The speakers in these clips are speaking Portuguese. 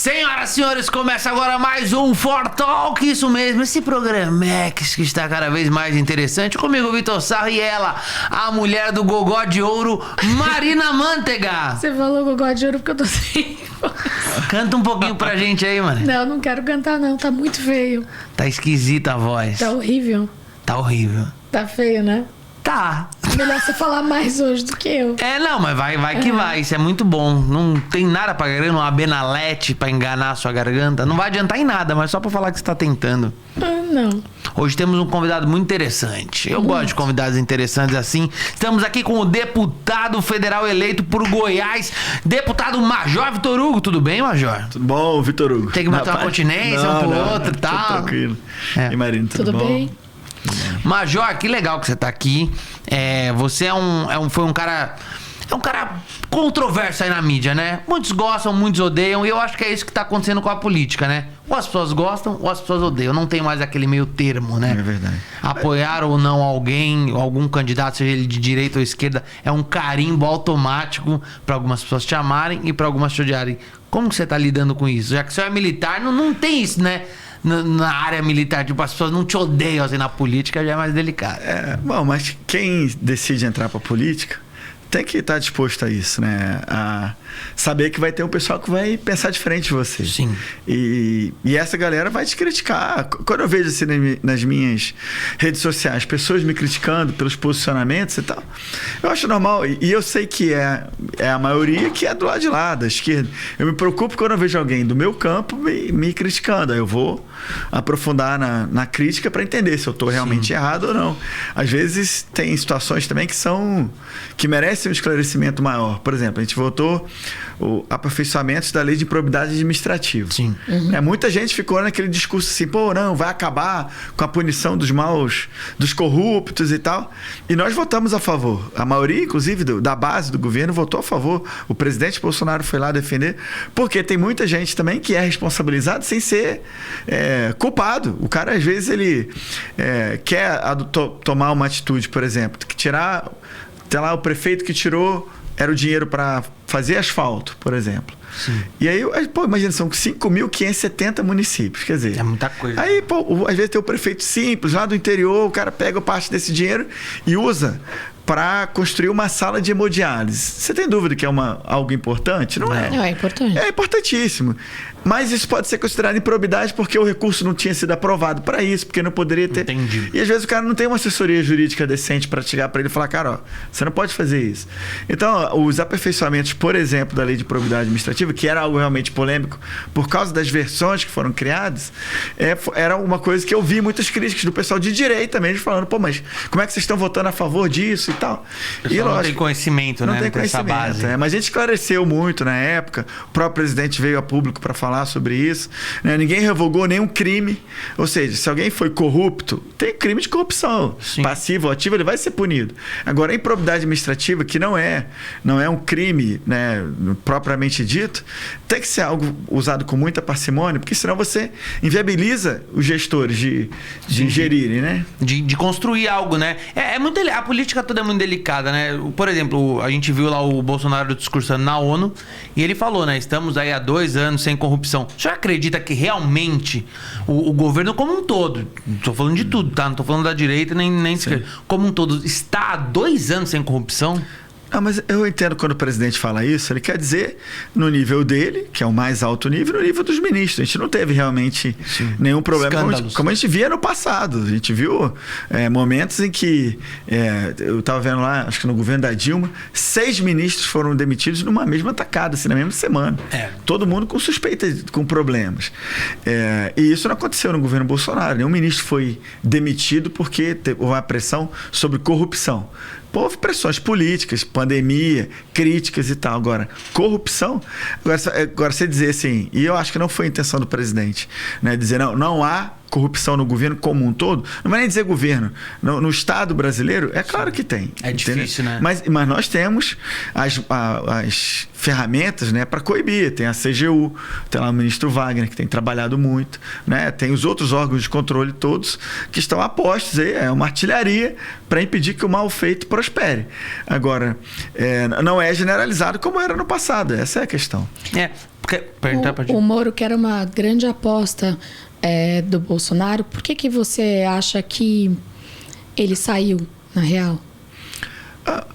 Senhoras e senhores, começa agora mais um For Talk, isso mesmo, esse programa que está cada vez mais interessante. Comigo, Vitor Sarro, e ela, a mulher do gogó de ouro, Marina Mantega. Você falou gogó de ouro porque eu tô sem... Canta um pouquinho pra gente aí, mano. Não quero cantar não, tá muito feio. Tá esquisita a voz. Tá horrível. Tá horrível. Tá feio, né? Tá. Melhor você falar mais hoje do que eu. Não, mas vai que vai, isso é muito bom. Não tem nada pra garganta, uma benalete pra enganar a sua garganta. Não vai adiantar em nada, mas só pra falar que você tá tentando. Não. Hoje temos um convidado muito interessante. Eu gosto de convidados interessantes assim. Estamos aqui com o deputado federal eleito por Goiás, deputado Major Vitor Hugo. Tudo bem, Major? Tudo bom, Vitor Hugo? Tem que bater uma continência um pro outro e tal. Tranquilo. É. E Marina, tudo bom? Bem? Major, que legal que você tá aqui. Você foi um cara... É um cara controverso aí na mídia, né? Muitos gostam, muitos odeiam. E eu acho que é isso que tá acontecendo com a política, né? Ou as pessoas gostam, ou as pessoas odeiam. Não tem mais aquele meio termo, né? É verdade. Apoiar ou não alguém, algum candidato, seja ele de direita ou esquerda, é um carimbo automático para algumas pessoas te amarem e para algumas te odiarem. Como que você tá lidando com isso? Já que você é militar, não tem isso, né? Na área militar, tipo, as pessoas não te odeiam, assim, na política já é mais delicado. Bom, mas quem decide entrar pra política tem que estar disposto a isso, né? A saber que vai ter um pessoal que vai pensar diferente de você. Sim. E essa galera vai te criticar. Quando eu vejo assim nas minhas redes sociais, pessoas me criticando pelos posicionamentos e tal, eu acho normal. E eu sei que é a maioria que é do lado de lá, da esquerda. Eu me preocupo quando eu vejo alguém do meu campo me criticando. Aí eu vou aprofundar na crítica para entender se eu estou realmente errado ou não. Às vezes tem situações também que merecem um esclarecimento maior. Por exemplo, a gente votou o aperfeiçoamento da lei de improbidade administrativa. Sim. Uhum. Muita gente ficou naquele discurso assim, não, vai acabar com a punição dos maus, dos corruptos e tal. E nós votamos a favor. A maioria, inclusive, da base do governo votou a favor. O presidente Bolsonaro foi lá defender, porque tem muita gente também que é responsabilizada sem ser culpado. O cara, às vezes, ele quer tomar uma atitude, por exemplo, que tirar... Tem lá o prefeito que tirou, era o dinheiro para fazer asfalto, por exemplo. Sim. E aí, imagina, são 5.570 municípios, quer dizer... É muita coisa. Aí, às vezes tem o prefeito simples, lá do interior, o cara pega parte desse dinheiro e usa para construir uma sala de hemodiálise. Você tem dúvida que é algo importante? Não é. Não, é importante. É importantíssimo. Mas isso pode ser considerado improbidade porque o recurso não tinha sido aprovado para isso, porque não poderia ter. Entendi. E às vezes o cara não tem uma assessoria jurídica decente para chegar para ele e falar, cara, ó, você não pode fazer isso. Então, os aperfeiçoamentos, por exemplo, da lei de improbidade administrativa, que era algo realmente polêmico por causa das versões que foram criadas, era uma coisa que eu vi muitas críticas do pessoal de direita mesmo, falando, mas como é que vocês estão votando a favor disso e tal? E não tem conhecimento, não né? Tem essa base. mas a gente esclareceu muito na época, o próprio presidente veio a público para falar sobre isso, né? Ninguém revogou nenhum crime, ou seja, se alguém foi corrupto, tem crime de corrupção, Sim. passivo ou ativo, ele vai ser punido. Agora, a improbidade administrativa, que não é um crime, né, propriamente dito, tem que ser algo usado com muita parcimônia, porque senão você inviabiliza os gestores de gerirem, né? De construir algo, né? A política toda é muito delicada, né? Por exemplo, a gente viu lá o Bolsonaro discursando na ONU e ele falou, né? Estamos aí há 2 anos sem corrupção. O senhor acredita que realmente o governo como um todo, não tô falando de tudo, tá? Não tô falando da direita nem de esquerda, como um todo, está há 2 anos sem corrupção? Mas eu entendo quando o presidente fala isso, ele quer dizer no nível dele, que é o mais alto nível, no nível dos ministros. A gente não teve realmente nenhum problema, como a gente via no passado. A gente viu momentos em que, eu estava vendo lá, acho que no governo da Dilma, 6 ministros foram demitidos numa mesma tacada, assim, na mesma semana. Todo mundo com suspeita, com problemas. E isso não aconteceu no governo Bolsonaro. Nenhum ministro foi demitido porque houve uma pressão sobre corrupção. Houve pressões políticas, pandemia, críticas e tal. Agora, corrupção... Agora você dizer assim, e eu acho que não foi a intenção do presidente, né, dizer não há corrupção no governo como um todo, não vai nem dizer governo, no Estado brasileiro, é claro que tem. É difícil, né? Mas nós temos as ferramentas, né, para coibir. Tem a CGU, tem lá o ministro Wagner, que tem trabalhado muito, né? Tem os outros órgãos de controle todos que estão a postos, é uma artilharia para impedir que o mal feito prospere. Agora, não é generalizado como era no passado, essa é a questão. O Moro, que era uma grande aposta do Bolsonaro, por que você acha que ele saiu, na real?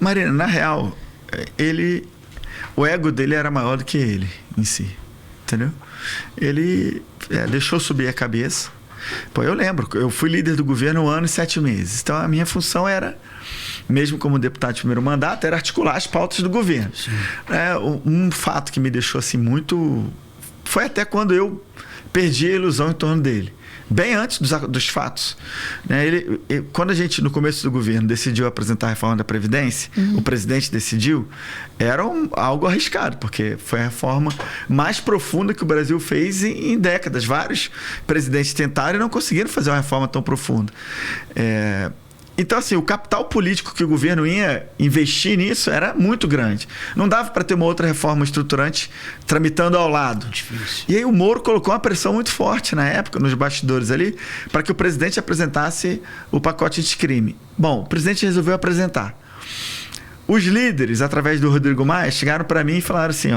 Marina, na real, o ego dele era maior do que ele em si, entendeu? Ele deixou subir a cabeça. Pô, eu lembro, eu fui líder do governo 1 ano e 7 meses, então a minha função era, mesmo como deputado de primeiro mandato, era articular as pautas do governo. Um fato que me deixou assim muito... Foi até quando eu perdi a ilusão em torno dele. Bem antes dos fatos. Quando a gente, no começo do governo, decidiu apresentar a reforma da Previdência, o presidente decidiu, era algo arriscado, porque foi a reforma mais profunda que o Brasil fez em décadas. Vários presidentes tentaram e não conseguiram fazer uma reforma tão profunda. Então, assim, o capital político que o governo ia investir nisso era muito grande. Não dava para ter uma outra reforma estruturante tramitando ao lado. Difícil. E aí o Moro colocou uma pressão muito forte na época, nos bastidores ali, para que o presidente apresentasse o pacote anticrime. Bom, o presidente resolveu apresentar. Os líderes, através do Rodrigo Maia, chegaram para mim e falaram assim,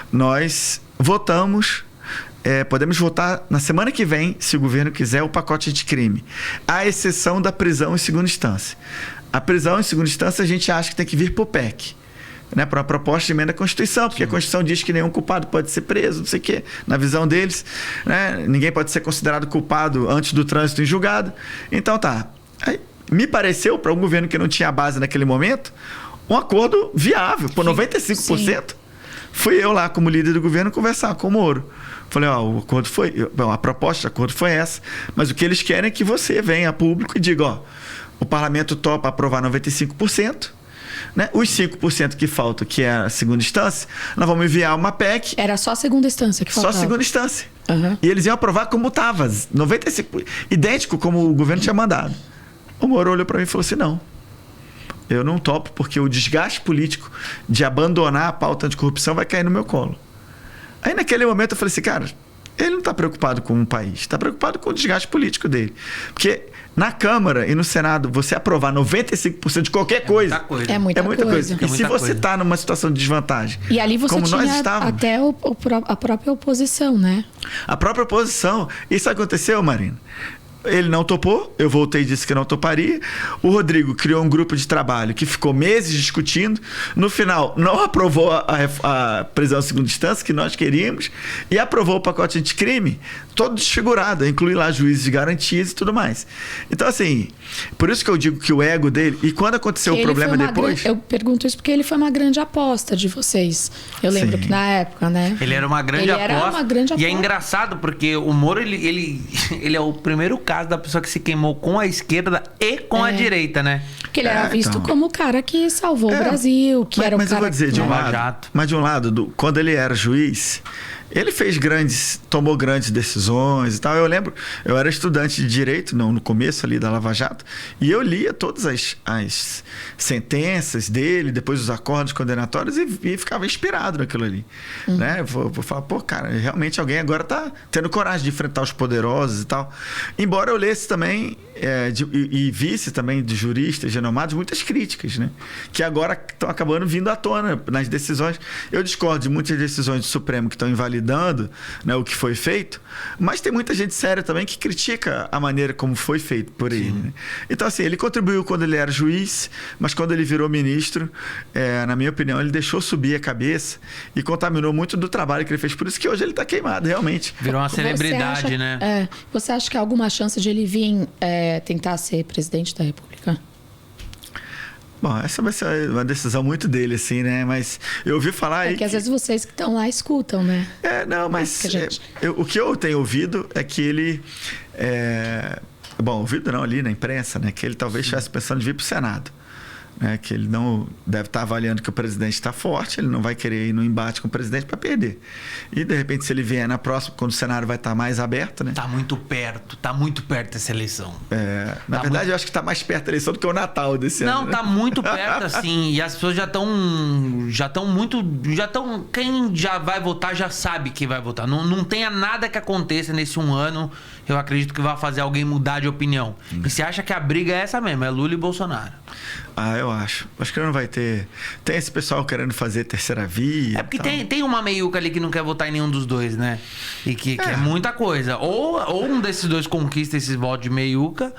nós votamos... podemos votar na semana que vem, se o governo quiser, o pacote anticrime, à exceção da prisão em segunda instância. A prisão em segunda instância a gente acha que tem que vir para o PEC, né, para uma proposta de emenda à Constituição, porque a Constituição diz que nenhum culpado pode ser preso, não sei o quê, na visão deles, né, ninguém pode ser considerado culpado antes do trânsito em julgado. Então aí, me pareceu, para um governo que não tinha base naquele momento, um acordo viável, por 95%. Sim. Fui eu lá, como líder do governo, conversar com o Moro. Falei, o acordo foi... a proposta de acordo foi essa, mas o que eles querem é que você venha a público e diga, o parlamento topa aprovar 95%, né? Os 5% que faltam, que é a segunda instância, nós vamos enviar uma PEC... Era só a segunda instância que faltava? Só a segunda instância. E eles iam aprovar como estava, 95%, idêntico como o governo tinha mandado. O Moro olhou para mim e falou assim, não, eu não topo, porque o desgaste político de abandonar a pauta anticorrupção vai cair no meu colo. Aí naquele momento eu falei assim, cara, ele não está preocupado com o país, está preocupado com o desgaste político dele. Porque na Câmara e no Senado, você aprovar 95% de qualquer coisa... É muita coisa. E se você está numa situação de desvantagem... E ali você como tinha nós estávamos, até a própria oposição, né? A própria oposição. Isso aconteceu, Marina. Ele não topou, eu voltei e disse que não toparia. O Rodrigo criou um grupo de trabalho que ficou meses discutindo. No final, não aprovou a prisão em segunda instância, que nós queríamos, e aprovou o pacote anticrime, todo desfigurado, inclui lá juízes de garantias e tudo mais. Então, assim, por isso que eu digo que o ego dele... E quando aconteceu o problema depois... Eu pergunto isso porque ele foi uma grande aposta de vocês. Eu lembro que na época, né? Ele era uma grande aposta. E é engraçado porque o Moro, ele é o primeiro caso da pessoa que se queimou com a esquerda e com a direita, né? Porque ele era visto como o cara que salvou o Brasil, que era o cara... Mas eu vou dizer, de um lado, quando ele era juiz, ele tomou grandes decisões e tal. Eu lembro, eu era estudante de Direito, no começo ali da Lava Jato, e eu lia todas as sentenças dele, depois os acordos condenatórios, e ficava inspirado naquilo ali. Né? Vou falar, cara, realmente alguém agora está tendo coragem de enfrentar os poderosos e tal. Embora eu lesse também, e visse também de juristas renomados, muitas críticas, né? Que agora estão acabando vindo à tona nas decisões. Eu discordo de muitas decisões do Supremo que estão invalidando, né, o que foi feito, mas tem muita gente séria também que critica a maneira como foi feito por ele. Né? Então, assim, ele contribuiu quando ele era juiz, mas quando ele virou ministro, na minha opinião, ele deixou subir a cabeça e contaminou muito do trabalho que ele fez. Por isso que hoje ele está queimado, realmente. Virou uma celebridade, né? Você acha que há alguma chance de ele vir tentar ser presidente da República? Bom, essa vai ser uma decisão muito dele, assim, né? Mas eu ouvi falar aí que às vezes vocês que estão lá escutam, né? Não, mas o que eu tenho ouvido é que ele... Bom, ouvido não, ali na imprensa, né? Que ele talvez estivesse pensando em vir para o Senado. né, que ele não deve estar avaliando que o presidente está forte, ele não vai querer ir no embate com o presidente para perder. E, de repente, se ele vier na próxima, quando o cenário vai estar mais aberto, né? Tá muito perto essa eleição. Na verdade, eu acho que está mais perto da eleição do que o Natal desse ano. Não, tá muito perto, assim, e as pessoas já estão muito... Quem já vai votar já sabe que vai votar. Não tenha nada que aconteça nesse um ano, eu acredito que vai fazer alguém mudar de opinião. E você acha que a briga é essa mesmo, é Lula e Bolsonaro? Eu acho. Acho que não vai ter... Tem esse pessoal querendo fazer terceira via. É porque tem uma meiuca ali que não quer votar em nenhum dos dois, né? E que é muita coisa. Ou um desses dois conquista esses votos de meiuca,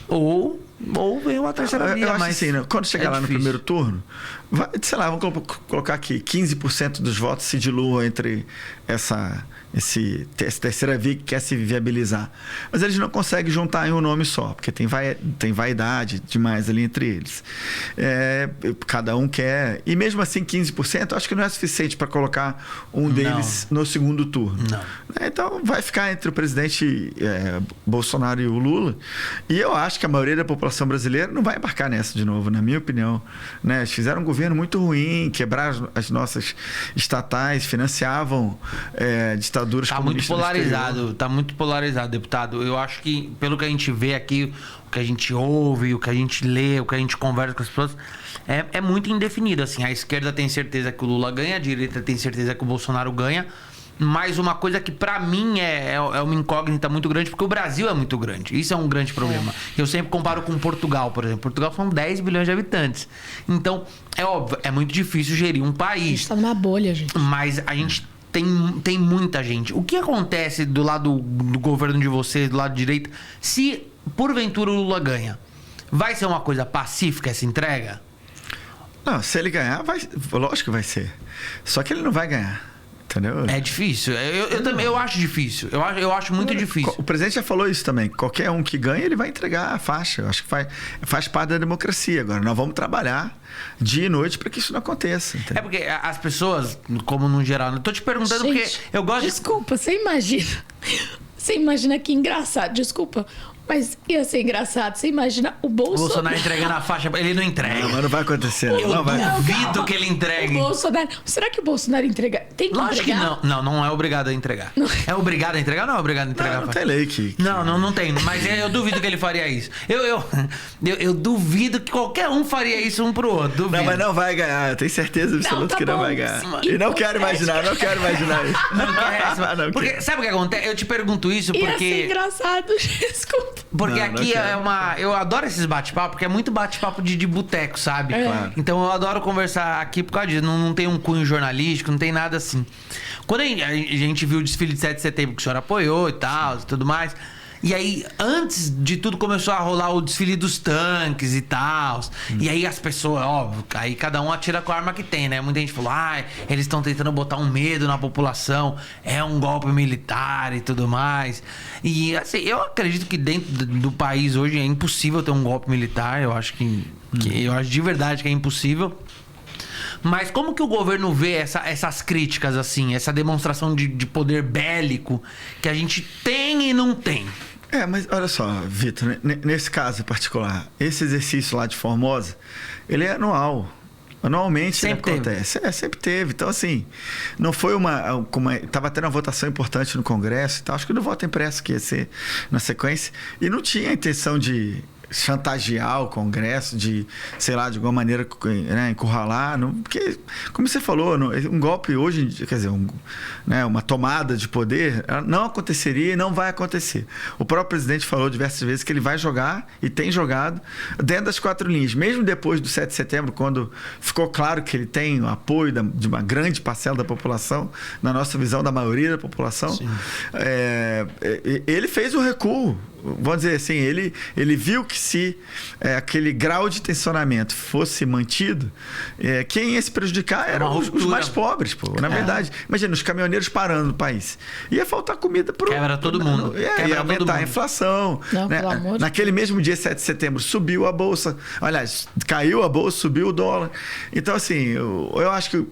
ou vem uma terceira via. Eu acho assim, né? Quando chegar lá no primeiro turno, sei lá, vamos colocar aqui, 15% dos votos se diluam entre essa terceira via que quer se viabilizar. Mas eles não conseguem juntar em um nome só, porque tem vaidade demais ali entre eles. Cada um quer... E mesmo assim, 15% acho que não é suficiente para colocar um deles no segundo turno. Não. Então, vai ficar entre o presidente Bolsonaro e o Lula. E eu acho que a maioria da população brasileira não vai embarcar nessa de novo, na minha opinião. Né? Eles fizeram um governo muito ruim, quebraram as nossas estatais, financiavam ditaduras comunistas. Tá muito polarizado, deputado. Eu acho que, pelo que a gente vê aqui, o que a gente ouve, o que a gente lê, o que a gente conversa com as pessoas, é muito indefinido. Assim, a esquerda tem certeza que o Lula ganha, a direita tem certeza que o Bolsonaro ganha. Mas uma coisa que pra mim é uma incógnita muito grande, porque o Brasil é muito grande. Isso é um grande problema. Eu sempre comparo com Portugal, por exemplo. Portugal são 10 bilhões de habitantes. Então, é óbvio, é muito difícil gerir um país. A gente tá numa bolha, gente. Mas a gente tem muita gente. O que acontece do lado do governo de vocês, do lado direito, se porventura o Lula ganha? Vai ser uma coisa pacífica essa entrega? Não, se ele ganhar, lógico que vai ser. Só que ele não vai ganhar. Entendeu? É difícil. Eu também acho difícil. Eu acho muito difícil. O presidente já falou isso também. Qualquer um que ganha, ele vai entregar a faixa. Eu acho que faz parte da democracia. Agora, nós vamos trabalhar dia e noite para que isso não aconteça. Entendeu? É porque as pessoas, como no geral, eu tô te perguntando porque eu gosto Desculpa, você imagina. Você imagina que engraçado. Desculpa. Mas ia ser engraçado. Você imagina o Bolsonaro entregando a faixa. Ele não entrega. Não, mas não vai acontecer. Eu duvido que ele entregue. O Bolsonaro... Será que o Bolsonaro entrega? Tem que Lógico entregar? que não é obrigado a entregar. Não. É obrigado a entregar ou não é obrigado a entregar? Não tem lei que... Não tem. Mas eu duvido que ele faria isso. Eu duvido que qualquer um faria isso um pro outro. Duvido. Não, mas não vai ganhar. Eu tenho certeza absoluta que não vai ganhar. E não quero imaginar isso. Não quer. Porque sabe o que acontece? Eu te pergunto isso porque... Ia ser engraçado. Desculpa. Porque aqui eu adoro esses bate-papo, porque é muito bate-papo de boteco, sabe? Claro. Então eu adoro conversar aqui por causa disso. Não tem um cunho jornalístico, não tem nada assim. Quando a gente viu o desfile de 7 de setembro que o senhor apoiou e tal, e tudo mais... E aí, antes de tudo, começou a rolar o desfile dos tanques e tal. E aí as pessoas, óbvio, aí cada um atira com a arma que tem, né? Muita gente falou, eles estão tentando botar um medo na população, é um golpe militar e tudo mais. E assim, eu acredito que dentro do país hoje é impossível ter um golpe militar. Eu acho eu acho de verdade que é impossível. Mas como que o governo vê essas críticas, assim, essa demonstração de poder bélico que a gente tem e não tem? Mas olha só, Vitor, nesse caso em particular, esse exercício lá de Formosa, ele é anual. Anualmente sempre acontece. Sempre teve. Então, assim, não foi estava tendo uma votação importante no Congresso e tal. Acho que no voto impresso que ia ser na sequência. E não tinha a intenção de chantagear o Congresso, de, sei lá, de alguma maneira, né, encurralar, porque, como você falou, um golpe hoje, quer dizer, uma tomada de poder, não aconteceria e não vai acontecer. O próprio presidente falou diversas vezes que ele vai jogar, e tem jogado, dentro das 4 linhas, mesmo depois do 7 de setembro, quando ficou claro que ele tem o apoio de uma grande parcela da população, na nossa visão, da maioria da população, ele fez o recuo. Vamos dizer assim, ele viu que se aquele grau de tensionamento fosse mantido, quem ia se prejudicar eram os mais pobres, pô. Na verdade, imagina, os caminhoneiros parando no país. Ia faltar comida pro... Quebra todo mundo. Ia aumentar a inflação. Não, né? Naquele mesmo dia, 7 de setembro, subiu a bolsa. Aliás, caiu a bolsa, subiu o dólar. Então, assim, eu acho que...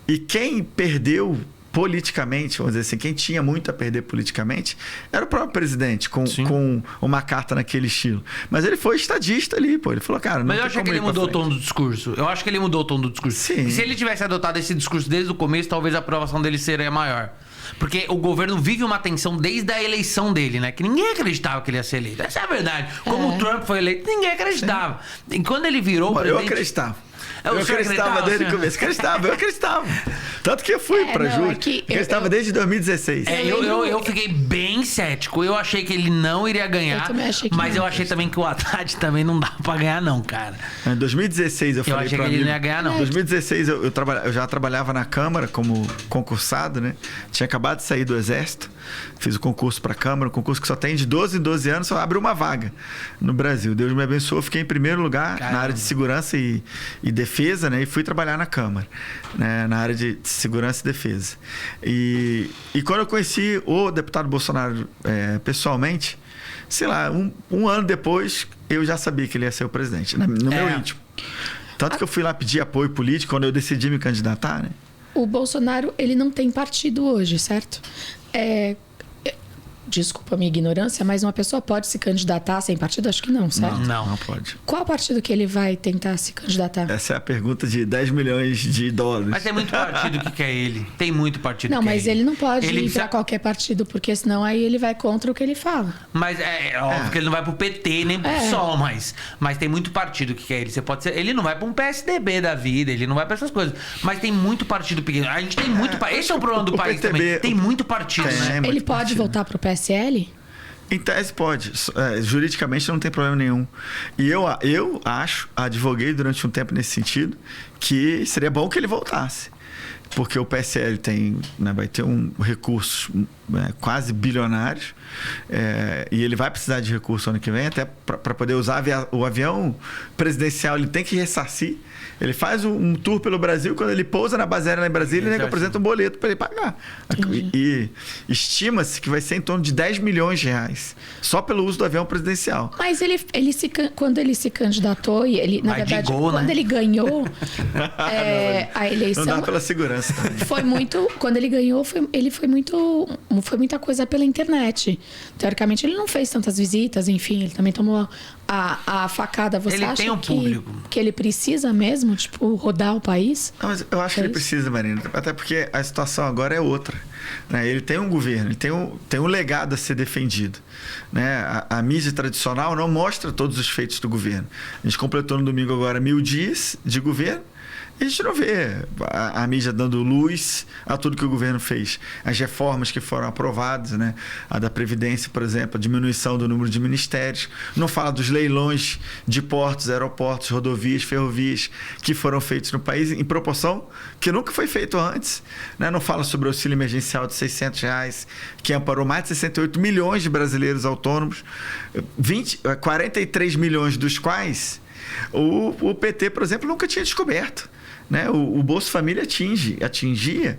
E quem perdeu politicamente, vamos dizer assim, quem tinha muito a perder politicamente era o próprio presidente, com uma carta naquele estilo. Mas ele foi estadista ali, pô. Ele falou, cara, não. Mas eu acho que ele mudou o tom do discurso. Eu acho que ele mudou o tom do discurso. Sim. E se ele tivesse adotado esse discurso desde o começo, talvez a aprovação dele seria maior. Porque o governo vive uma tensão desde a eleição dele, né? Que ninguém acreditava que ele ia ser eleito. Essa é a verdade. Como o Trump foi eleito, ninguém acreditava. Sim. E quando ele virou presidente... Eu acreditava. Eu acreditava desde o começo. Eu acreditava. Tanto que eu fui pra Júlio. Acreditava desde 2016. Eu fiquei bem cético. Eu achei que ele não iria ganhar. Mas eu achei também que o Haddad também não dava pra ganhar, não, cara. Em 2016 eu falei achei que ele não ia ganhar, não. Em 2016 eu já trabalhava na Câmara como concursado, né? Tinha acabado de sair do Exército. Fiz o concurso pra Câmara, um concurso que só tem de 12 em 12 anos, só abre uma vaga no Brasil. Deus me abençoou, fiquei em primeiro lugar na área de segurança e defesa, né? E fui trabalhar na Câmara, né? Na área de segurança e defesa. E quando eu conheci o deputado Bolsonaro pessoalmente, sei lá, um ano depois, eu já sabia que ele ia ser o presidente, no meu íntimo. Tanto que eu fui lá pedir apoio político quando eu decidi me candidatar, né? O Bolsonaro, ele não tem partido hoje, certo? Desculpa a minha ignorância, mas uma pessoa pode se candidatar sem partido? Acho que não, certo? Não pode. Qual partido que ele vai tentar se candidatar? Essa é a pergunta de 10 milhões de dólares. Mas tem muito partido que quer ele. Tem muito partido não, que quer ele. Não, mas ele não pode ir pra qualquer partido, porque senão aí ele vai contra o que ele fala. Mas é óbvio que ele não vai pro PT, nem pro PSOL, mas tem muito partido que quer ele. Você pode ser, ele não vai pra um PSDB da vida, ele não vai pra essas coisas. Mas tem muito partido pequeno. A gente tem muito... Esse é o problema do país PTB, também. Tem muito partido, né? Ele pode voltar pro PSL? Em tese pode, juridicamente não tem problema nenhum. E eu advoguei durante um tempo nesse sentido, que seria bom que ele voltasse. Porque o PSL vai ter recursos quase bilionários, e ele vai precisar de recursos ano que vem, até para poder usar o avião presidencial, ele tem que ressarcir. Ele faz um tour pelo Brasil, quando ele pousa na base aérea lá em Brasília, ele apresenta um boleto para ele pagar. E estima-se que vai ser em torno de 10 milhões de reais, só pelo uso do avião presidencial. Mas quando ele se candidatou, e ele, na verdade, quando ele ganhou a eleição... Não dá pela segurança também. Foi muito... Quando ele ganhou, foi muita coisa pela internet. Teoricamente, ele não fez tantas visitas, enfim, ele também tomou a facada. Você ele acha tem público. Que ele precisa mesmo, rodar o país? Não, mas eu acho que ele precisa, Marina, até porque a situação agora é outra, né? Ele tem um governo, ele tem um legado a ser defendido, né? A mídia tradicional não mostra todos os feitos do governo. A gente completou no domingo agora 1000 dias de governo. A gente não vê a mídia dando luz a tudo que o governo fez. As reformas que foram aprovadas, né? A da Previdência, por exemplo, a diminuição do número de ministérios. Não fala dos leilões de portos, aeroportos, rodovias, ferrovias que foram feitos no país em proporção que nunca foi feito antes, né? Não fala sobre o auxílio emergencial de R$600, que amparou mais de 68 milhões de brasileiros autônomos, 43 milhões dos quais o PT, por exemplo, nunca tinha descoberto, né? O Bolsa Família atingia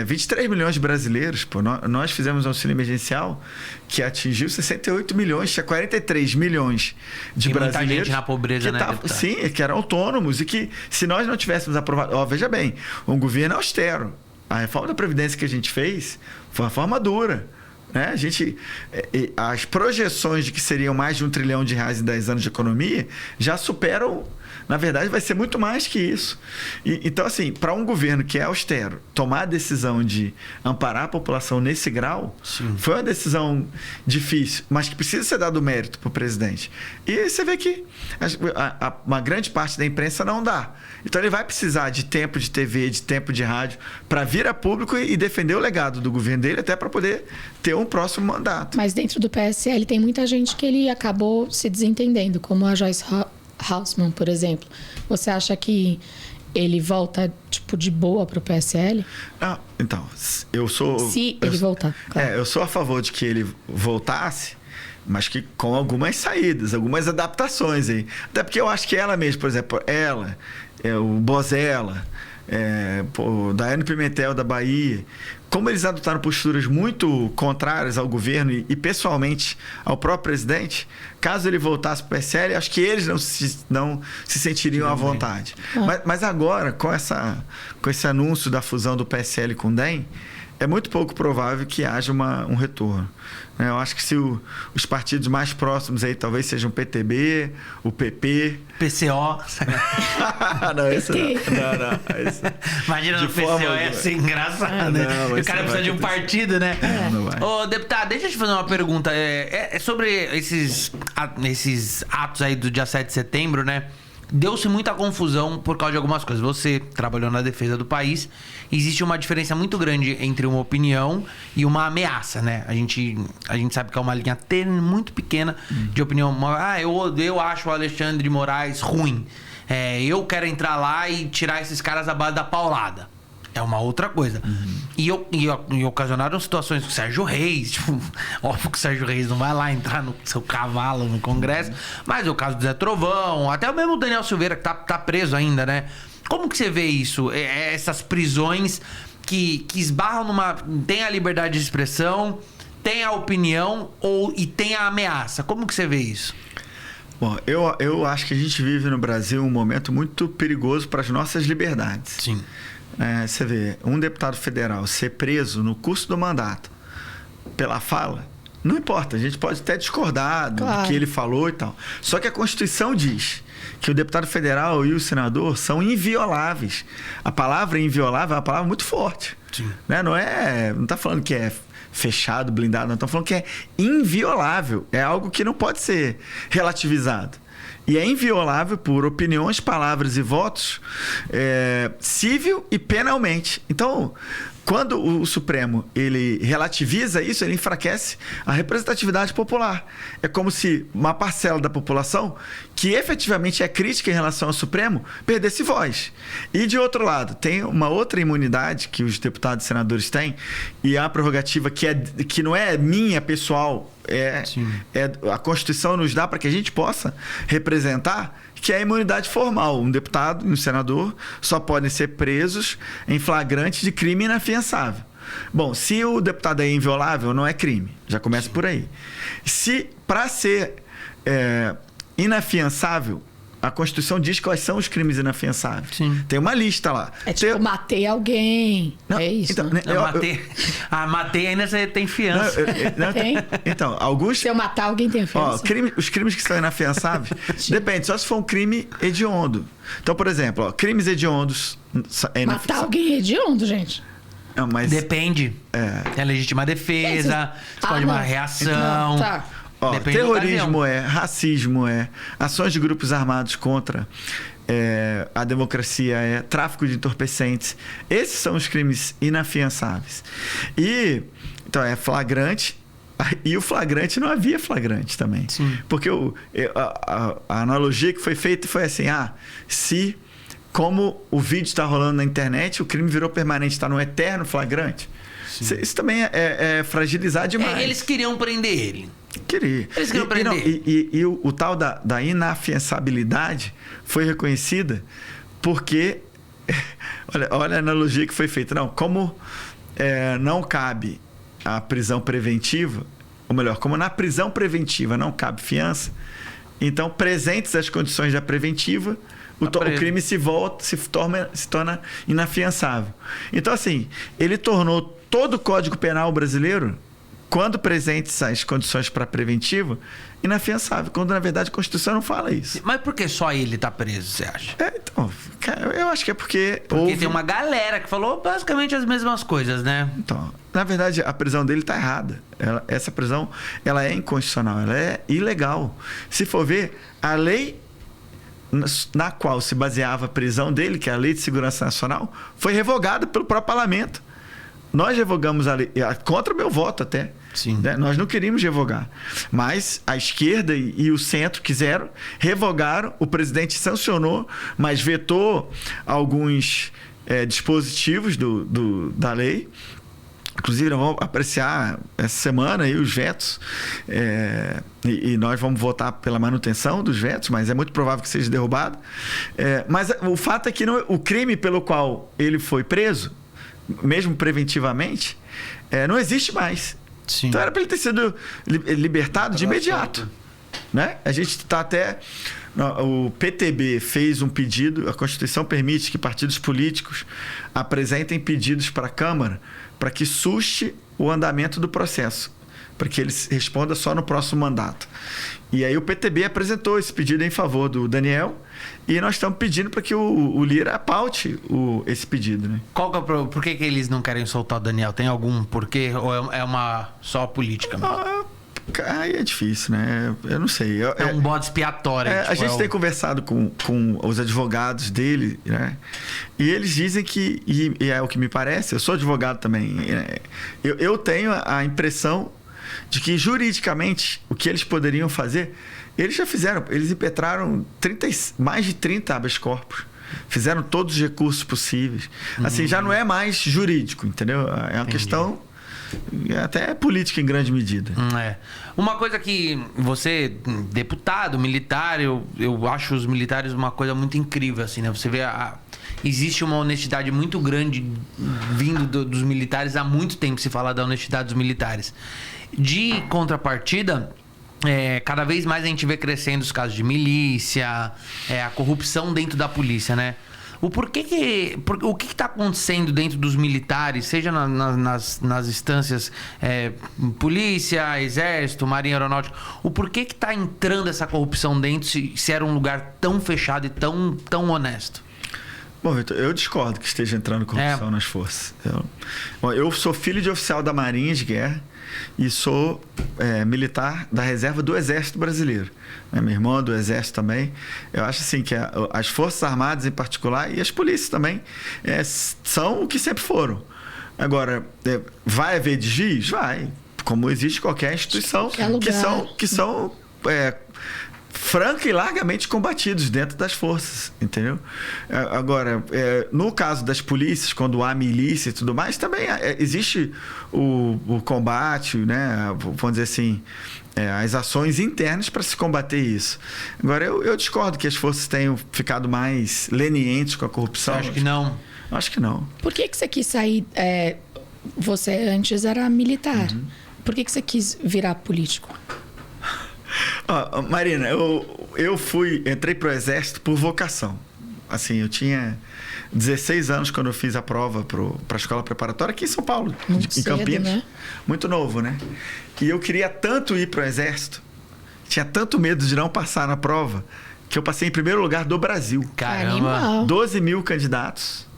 23 milhões de brasileiros. Pô, nós fizemos um auxílio emergencial que atingiu 68 milhões, tinha 43 milhões de brasileiros. Muita gente na pobreza, né? Sim, que eram autônomos e que, se nós não tivéssemos aprovado... veja bem, um governo austero. A reforma da Previdência que a gente fez foi uma forma dura, né? As projeções de que seriam mais de R$1 trilhão em 10 anos de economia já superam. Na verdade, vai ser muito mais que isso. Então, assim, para um governo que é austero, tomar a decisão de amparar a população nesse grau, sim, foi uma decisão difícil, mas que precisa ser dado mérito para o presidente. E você vê que uma grande parte da imprensa não dá. Então, ele vai precisar de tempo de TV, de tempo de rádio, para vir a público e defender o legado do governo dele, até para poder ter um próximo mandato. Mas dentro do PSL tem muita gente que ele acabou se desentendendo, como a Joyce Hausmann, por exemplo. Você acha que ele volta, de boa pro PSL? Então, eu sou... Se ele voltar, claro. Eu sou a favor de que ele voltasse, mas que com algumas saídas, algumas adaptações aí. Até porque eu acho que ela mesma, por exemplo, o Bozella, Daiane Pimentel da Bahia, como eles adotaram posturas muito contrárias ao governo e pessoalmente ao próprio presidente, caso ele voltasse para o PSL, acho que eles não se sentiriam à vontade. Mas agora, com esse anúncio da fusão do PSL com o DEM, é muito pouco provável que haja um retorno. Eu acho que se os partidos mais próximos aí talvez sejam o PTB, o PP... PCO. Não, isso não. Isso, imagina no PCO, ia ser engraçado, né? O cara precisa de um partido, né? Não vai. Ô, deputado, deixa eu te fazer uma pergunta. É sobre esses atos aí do dia 7 de setembro, né? Deu-se muita confusão por causa de algumas coisas. Você trabalhou na defesa do país. Existe uma diferença muito grande entre uma opinião e uma ameaça, né? A gente sabe que é uma linha tênue, muito pequena de opinião. Eu acho o Alexandre de Moraes ruim. Eu quero entrar lá e tirar esses caras da base da paulada. É uma outra coisa. E ocasionaram situações com o Sérgio Reis. Tipo, óbvio que o Sérgio Reis não vai lá entrar no seu cavalo no Congresso. Mas é o caso do Zé Trovão. Até o mesmo Daniel Silveira, que tá preso ainda, né? Como que você vê isso? Essas prisões que esbarram numa... Tem a liberdade de expressão, tem a opinião e tem a ameaça. Como que você vê isso? Bom, eu acho que a gente vive no Brasil um momento muito perigoso para as nossas liberdades. Sim. Você vê, um deputado federal ser preso no curso do mandato pela fala, não importa, a gente pode até discordar do que ele falou e tal. Só que a Constituição diz que o deputado federal e o senador são invioláveis. A palavra inviolável é uma palavra muito forte. Sim. Né? Não está falando que é fechado, blindado, não. Estamos falando que é inviolável. É algo que não pode ser relativizado. E é inviolável por opiniões, palavras e votos, civil e penalmente. Então, quando o Supremo ele relativiza isso, ele enfraquece a representatividade popular. É como se uma parcela da população que efetivamente é crítica em relação ao Supremo perdesse voz. E, de outro lado, tem uma outra imunidade que os deputados e senadores têm, e a prerrogativa que não é minha, pessoal, a Constituição nos dá para que a gente possa representar, que é a imunidade formal. Um deputado e um senador só podem ser presos em flagrante de crime inafiançável. Bom, se o deputado é inviolável, não é crime. Já começa por aí. Se, para ser inafiançável, a Constituição diz quais são os crimes inafiançáveis. Sim. Tem uma lista lá. Matei alguém. Não, é isso. Então, né? Matei ainda você tem fiança. Tem? Então, alguns... Se eu matar alguém, tem fiança. Os crimes que são inafiançáveis, depende, só se for um crime hediondo. Então, por exemplo, crimes hediondos... Matar alguém é hediondo, gente. Não, mas... Depende. É legítima defesa, você pode uma reação... Tá. Terrorismo racismo ações de grupos armados contra a democracia tráfico de entorpecentes. Esses são os crimes inafiançáveis. Então, é flagrante. E o flagrante, não havia flagrante também. Sim. Porque a analogia que foi feita foi assim, se como o vídeo está rolando na internet, o crime virou permanente, está no eterno flagrante. Sim. Isso também é fragilizar demais. Eles queriam prender ele. Eles queriam prender. E o tal da inafiançabilidade foi reconhecida porque... olha a analogia que foi feita. Não, como não cabe a prisão preventiva, ou melhor, como na prisão preventiva não cabe fiança, então, presentes as condições da preventiva, o crime se torna inafiançável. Então, assim, ele tornou todo o Código Penal brasileiro, quando presentes as condições para preventiva, inafiançável, quando na verdade a Constituição não fala isso. Mas por que só ele está preso, você acha? Então, eu acho que é porque tem uma galera que falou basicamente as mesmas coisas, né? Então, na verdade, a prisão dele está errada. Essa prisão, ela é inconstitucional, ela é ilegal. Se for ver, a lei na qual se baseava a prisão dele, que é a Lei de Segurança Nacional, foi revogada pelo próprio parlamento. Nós revogamos a lei, contra o meu voto até. Sim. Né? Nós não queríamos revogar. Mas a esquerda e o centro quiseram, revogaram, o presidente sancionou, mas vetou alguns dispositivos da lei. Inclusive, nós vamos apreciar essa semana aí os vetos, e nós vamos votar pela manutenção dos vetos, mas é muito provável que seja derrubado. Mas o fato é que o crime pelo qual ele foi preso, mesmo preventivamente, não existe mais. Sim. Então era para ele ter sido libertado de imediato. Né? A gente está até... O PTB fez um pedido, a Constituição permite que partidos políticos apresentem pedidos para a Câmara para que suste o andamento do processo, para que ele responda só no próximo mandato. E aí o PTB apresentou esse pedido em favor do Daniel e nós estamos pedindo para que o Lira paute esse pedido. Né? Por que eles não querem soltar o Daniel? Tem algum porquê ou é uma só política mesmo? Aí é difícil, né? Eu não sei. É um bode expiatório. A gente tem conversado com os advogados dele, né? E eles dizem que, e é o que me parece, eu sou advogado também, né? Eu tenho a impressão de que juridicamente o que eles poderiam fazer, eles já fizeram, eles impetraram mais de 30 habeas corpus. Fizeram todos os recursos possíveis. Assim, já não é mais jurídico, entendeu? É uma questão... até política em grande medida. Uma coisa que você, deputado, militar, eu acho os militares uma coisa muito incrível, assim, né? Você vê, existe uma honestidade muito grande vindo dos militares. Há muito tempo se fala da honestidade dos militares. De contrapartida, cada vez mais a gente vê crescendo os casos de milícia, a corrupção dentro da polícia, né? O que está acontecendo dentro dos militares, seja nas instâncias polícia, exército, marinha aeronáutica, o porquê que está entrando essa corrupção dentro se era um lugar tão fechado e tão honesto? Bom, Vitor, eu discordo que esteja entrando corrupção nas forças. Eu sou filho de oficial da Marinha de Guerra e sou militar da reserva do Exército Brasileiro. Minha irmã é do Exército também. Eu acho assim que as Forças Armadas em particular e as polícias também são o que sempre foram. Agora, vai haver desvios? Vai. Como existe qualquer instituição que são franca e largamente combatidos dentro das forças, entendeu? Agora, no caso das polícias, quando há milícia e tudo mais, também existe o combate, né? Vamos dizer assim, as ações internas para se combater isso. Agora, eu discordo que as forças tenham ficado mais lenientes com a corrupção. Acho que não. Acho que não. Por que você quis sair... você antes era militar. Uhum. Por que você quis virar político? Marina, eu entrei pro Exército por vocação. Assim, eu tinha 16 anos quando eu fiz a prova para a escola preparatória aqui em São Paulo, em Campinas. Né? Muito novo, né? E eu queria tanto ir pro Exército, tinha tanto medo de não passar na prova, que eu passei em primeiro lugar do Brasil. Caramba! 12 mil candidatos.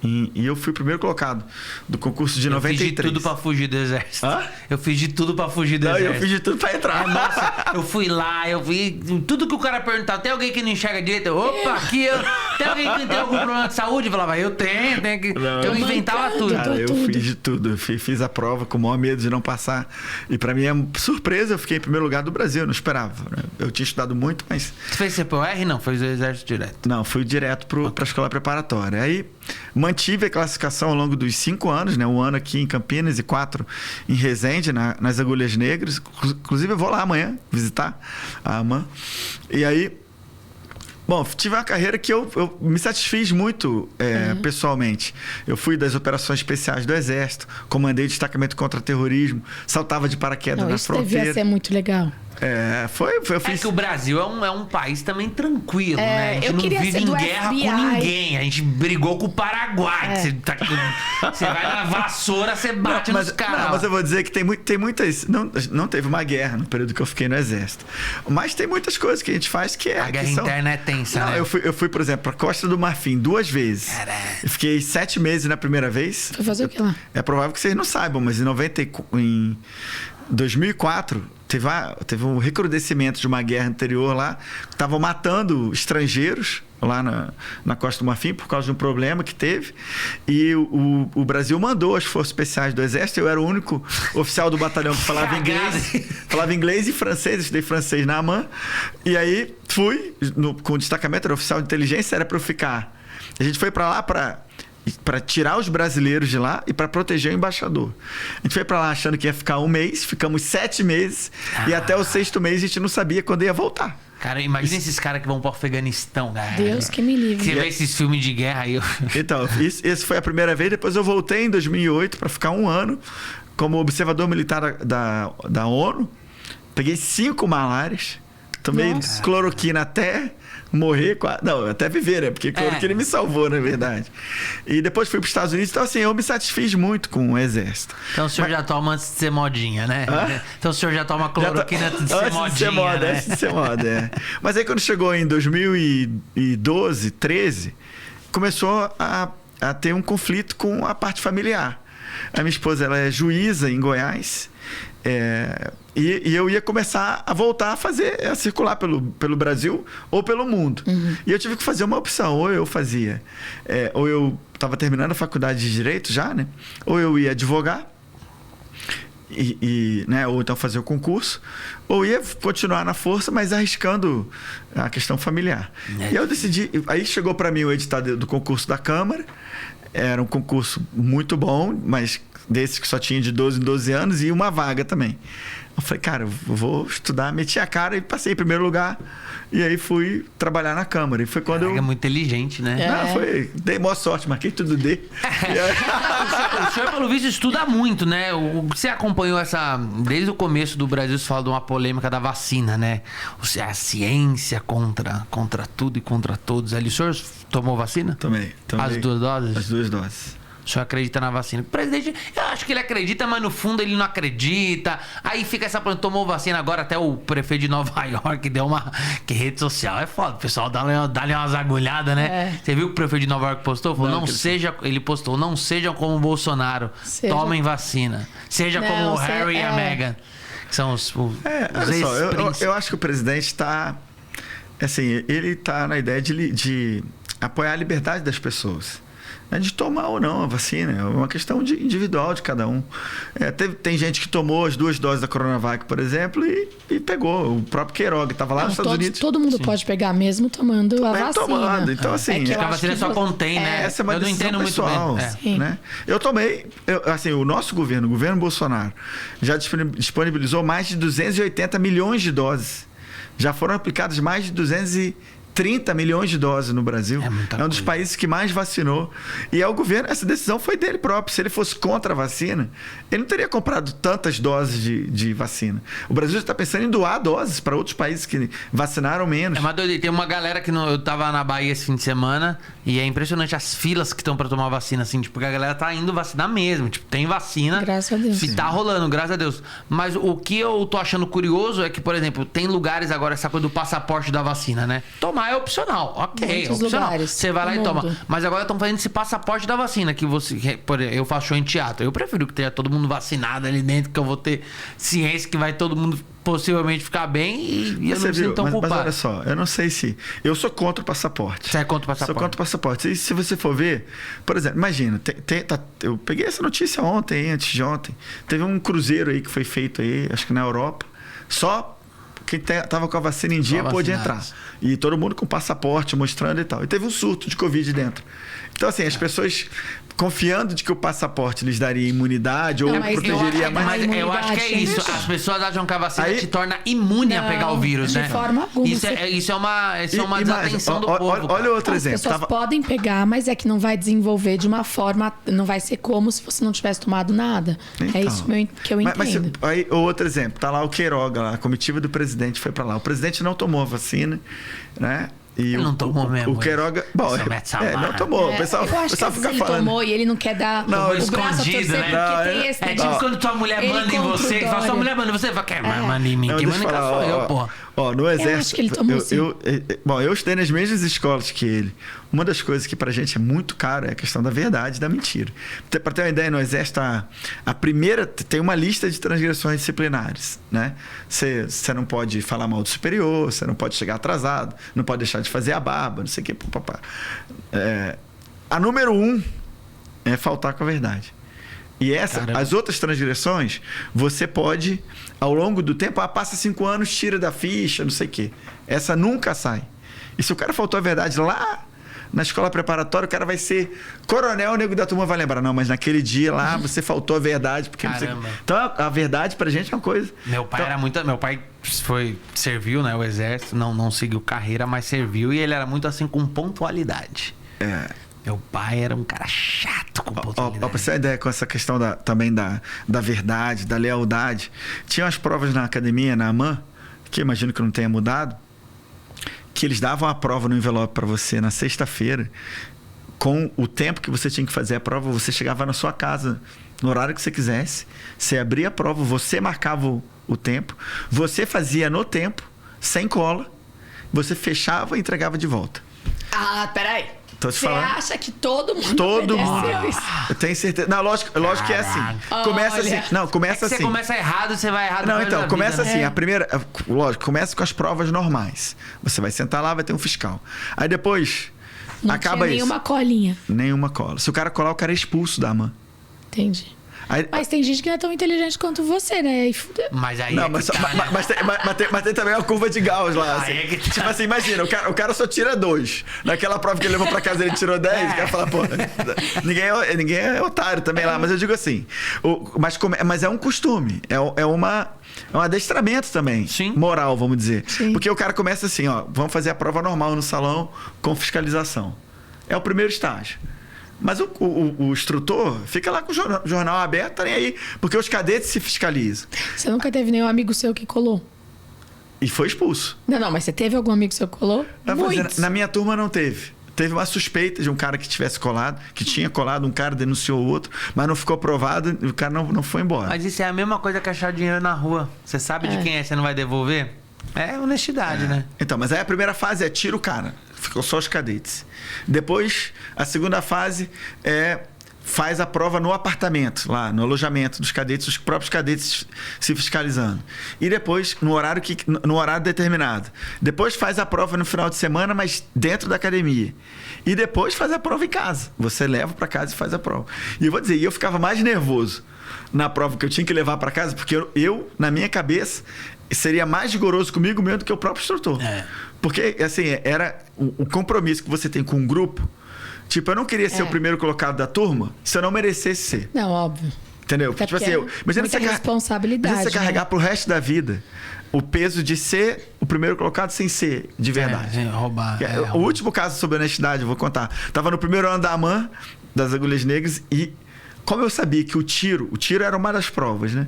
E eu fui o primeiro colocado do concurso de 93. Eu fiz de tudo pra fugir do exército. Hã? Eu fiz de tudo pra fugir do exército. Eu fiz de tudo pra entrar. Nossa, eu fui lá, eu vi tudo que o cara perguntava. Tem alguém que não enxerga direito? Opa, aqui eu... Tem alguém que tem algum problema de saúde? Eu falava, eu tenho que... Não, eu inventava tudo. Cara, eu fiz de tudo. Eu fiz a prova com o maior medo de não passar. E pra mim é surpresa, eu fiquei em primeiro lugar do Brasil. Eu não esperava. Né? Eu tinha estudado muito, mas... Você fez CPOR? Não, foi do exército direto. Não, fui direto pra escola preparatória. Aí mantive a classificação ao longo dos 5 anos, né? 1 ano aqui em Campinas e 4 em Resende, nas Agulhas Negras. Inclusive eu vou lá amanhã visitar a AMAN. E aí, bom, tive uma carreira que eu me satisfiz muito pessoalmente. Eu fui das operações especiais do Exército, comandei o destacamento contra terrorismo, saltava de paraquedas na fronteira. Devia ser muito legal. Eu fiz... que o Brasil é um país também tranquilo, né? A gente não vive em guerra FBI. com ninguém. A gente brigou com o Paraguai. Você vai na vassoura, você bate nos caras. Não, mas eu vou dizer que tem muitas... Não teve uma guerra no período que eu fiquei no Exército. Mas tem muitas coisas que a gente faz que a guerra interna é tensa, né? Eu fui, por exemplo, pra Costa do Marfim 2 vezes. Caralho. Eu fiquei 7 meses na primeira vez. Foi fazer o que lá? É provável que vocês não saibam, mas em 2004... Teve um recrudescimento de uma guerra anterior lá, que estavam matando estrangeiros lá na Costa do Marfim por causa de um problema que teve. E o Brasil mandou as Forças Especiais do Exército. Eu era o único oficial do batalhão que falava inglês e francês. Estudei francês na AMAN. E aí fui com o destacamento, era oficial de inteligência, era para eu ficar. A gente foi para lá para para tirar os brasileiros de lá e para proteger o embaixador. A gente foi para lá achando que ia ficar 1 mês, ficamos 7 meses e até o 6º mês a gente não sabia quando ia voltar. Cara, imagina esses caras que vão pro Afeganistão, cara. Deus que me livre. Você vê esses filmes de guerra aí. Então, esse foi a primeira vez. Depois eu voltei em 2008 para ficar 1 ano como observador militar da ONU. Peguei 5 malárias. Tomei cloroquina até morrer. Não, até viver, né? Porque cloroquina me salvou, na verdade. E depois fui para os Estados Unidos. Então, assim, eu me satisfiz muito com o exército. Então o senhor já toma antes de ser modinha, né? Então o senhor já toma cloroquina antes de ser modinha, né? Antes de ser moda, é. Mas aí quando chegou em 2012, 13, começou a ter um conflito com a parte familiar. A minha esposa, ela é juíza em Goiás. E eu ia começar a voltar a circular pelo Brasil ou pelo mundo. E eu tive que fazer uma opção. Ou eu fazia, ou eu estava terminando a faculdade de Direito já, né? Ou eu ia advogar, né? Ou então fazer o concurso, ou ia continuar na força, mas arriscando a questão familiar. E eu decidi. Aí chegou para mim o edital do concurso da Câmara. Era um concurso muito bom, mas desse que só tinha de 12 em 12 anos e uma vaga também. Eu falei, cara, eu vou estudar, meti a cara e passei em primeiro lugar. E aí fui trabalhar na Câmara. E foi quando eu... É muito inteligente, né? Não, dei maior sorte, marquei tudo D. O senhor, pelo visto, estuda muito, né? Você acompanhou desde o começo do Brasil, você fala de uma polêmica da vacina, né? A ciência contra tudo e contra todos. Ali, o senhor tomou vacina? Tomei. As 2 doses? As 2 doses. O senhor acredita na vacina? O presidente, eu acho que ele acredita, mas no fundo ele não acredita. Aí fica essa planta, tomou vacina agora, até o prefeito de Nova York deu uma... Que rede social é foda, o pessoal dá-lhe umas agulhadas, né? Você viu o que o prefeito de Nova York postou? Falou, ele postou, não sejam como o Bolsonaro, tomem vacina. Seja como o Harry e a Meghan, que são os olha só, eu acho que o presidente está... Assim, ele está na ideia de apoiar a liberdade das pessoas. De tomar ou não a vacina, é uma questão individual de cada um. Tem gente que tomou as 2 doses da Coronavac, por exemplo, e pegou. O próprio Queiroga estava lá nos Estados Unidos. Todo mundo pode pegar mesmo tomando a vacina. Tomando. Então, assim... a vacina só contém, né? Essa é uma decisão não entendo pessoal, muito bem. Né? Eu tomei... o nosso governo, o governo Bolsonaro, já disponibilizou mais de 280 milhões de doses. Já foram aplicadas mais de 230 milhões de doses no Brasil. É um dos países que mais vacinou. E o governo, essa decisão foi dele próprio. Se ele fosse contra a vacina, ele não teria comprado tantas doses de vacina. O Brasil já está pensando em doar doses para outros países que vacinaram menos. Mas tem uma galera que eu tava na Bahia esse fim de semana e é impressionante as filas que estão para tomar vacina, assim, porque a galera tá indo vacinar mesmo. Tem vacina. Graças a Deus. E tá rolando, graças a Deus. Mas o que eu tô achando curioso é que, por exemplo, tem lugares agora, essa coisa do passaporte da vacina, né? Tomar é opcional, ok, é opcional. Você vai lá e toma. Mas agora estão fazendo esse passaporte da vacina, que eu faço show em teatro. Eu prefiro que tenha todo mundo vacinado ali dentro, que eu vou ter ciência que vai todo mundo possivelmente ficar bem e eu não me sinto tão culpado. Mas olha só, eu não sei se... Eu sou contra o passaporte. Você é contra o passaporte? Sou contra o passaporte. E se você for ver, por exemplo, imagina, eu peguei essa notícia antes de ontem. Teve um cruzeiro aí que foi feito aí, acho que na Europa, só quem estava com a vacina em dia pôde entrar. E todo mundo com passaporte mostrando e tal. E teve um surto de Covid dentro. Então, assim, as pessoas confiando de que o passaporte lhes daria imunidade ou protegeria mais. Mas eu acho que é isso. As pessoas acham que a vacina te torna imune a pegar o vírus, né? De forma alguma. Isso é uma desatenção do povo. Olha outro exemplo. As pessoas podem pegar, mas é que não vai desenvolver de uma forma... Não vai ser como se você não tivesse tomado nada. Então, é isso que eu entendo. Mas aí, outro exemplo. Tá lá o Queiroga, lá, a comitiva do presidente foi para lá. O presidente não tomou a vacina, né? E ele não tomou mesmo. O Queiroga... Bom, não tomou. O pessoal fica falando. Ele tomou e ele não quer dar o braço a torcer, né? Porque tem esse... É tipo quando tua mulher manda em você, fala, sua mulher manda em você, fala, quer manda em mim, que manda sou eu, porra. No exército... Eu acho que ele tomou sim. Eu estudei nas mesmas escolas que ele. Uma das coisas que pra gente é muito caro é a questão da verdade e da mentira. Pra ter uma ideia, no exército, a primeira... Tem uma lista de transgressões disciplinares, né? Você não pode falar mal do superior, você não pode chegar atrasado, não pode deixar de fazer a barba, não sei o que, papapá. A número 1 é faltar com a verdade. E as outras transgressões, você pode, ao longo do tempo, passa 5 anos, tira da ficha, não sei o quê. Essa nunca sai. E se o cara faltou a verdade lá na escola preparatória o cara vai ser coronel, o nego da turma vai lembrar. Não, mas naquele dia lá você faltou a verdade. Porque então a verdade pra gente é uma coisa. Meu pai era muito... Meu pai serviu, né, o exército, não seguiu carreira, mas serviu e ele era muito assim com pontualidade. Meu pai era um cara chato com pontualidade. Pra você ter ideia, com essa questão também da verdade, da lealdade, tinha umas provas na academia, na AMAN, que imagino que não tenha mudado, que eles davam a prova no envelope para você na sexta-feira, com o tempo que você tinha que fazer a prova, você chegava na sua casa, no horário que você quisesse, você abria a prova, você marcava o tempo, você fazia no tempo, sem cola, você fechava e entregava de volta. Ah, peraí. Você acha que todo mundo obedeceu isso? Eu tenho certeza. Não, lógico que é assim. Começa assim. Não, começa assim. Você começa errado, você vai errado. Não, então, começa assim. A primeira, lógico, começa com as provas normais. Você vai sentar lá, vai ter um fiscal. Aí depois, não acaba tinha nenhuma colinha. Nenhuma cola. Se o cara colar, o cara é expulso da AMAN. Entendi. Aí, mas tem gente que não é tão inteligente quanto você, né? Aí fudeu. Mas aí não, mas tem também uma curva de Gauss lá. Assim. Tipo assim, imagina, o cara só tira 2. Naquela prova que ele levou pra casa ele tirou 10. O cara fala, pô, ninguém é otário também lá. Mas eu digo assim, mas é um costume. É um adestramento também. Sim. Moral, vamos dizer. Sim. Porque o cara começa assim, ó, vamos fazer a prova normal no salão com fiscalização. É o primeiro estágio. Mas o instrutor fica lá com o jornal aberto, tá nem aí, porque os cadetes se fiscalizam. Você nunca teve nenhum amigo seu que colou? E foi expulso. Não, mas você teve algum amigo seu que colou? Na minha turma não teve. Teve uma suspeita de um cara que tivesse colado, que tinha colado, um cara denunciou o outro, mas não ficou provado e o cara não foi embora. Mas isso é a mesma coisa que achar dinheiro na rua. Você sabe de quem é, você não vai devolver? É honestidade, né? Então, mas aí a primeira fase é tira o cara. Ficou só os cadetes. Depois, a segunda fase faz a prova no apartamento, lá no alojamento dos cadetes, os próprios cadetes se fiscalizando. E depois, no horário determinado. Depois faz a prova no final de semana, mas dentro da academia. E depois faz a prova em casa. Você leva para casa e faz a prova. E eu vou dizer, eu ficava mais nervoso na prova que eu tinha que levar para casa, porque eu, na minha cabeça, seria mais rigoroso comigo mesmo do que o próprio instrutor. Porque, assim, era o compromisso que você tem com um grupo. Tipo, eu não queria ser o primeiro colocado da turma se eu não merecesse ser. Não, óbvio. Entendeu? Até tipo assim, imagina você responsabilidade. Imagina você carregar pro resto da vida o peso de ser o primeiro colocado sem ser de verdade. Roubar. O último caso sobre honestidade, eu vou contar. Tava no primeiro ano da AMAN, das Agulhas Negras, e como eu sabia que o tiro era uma das provas, né?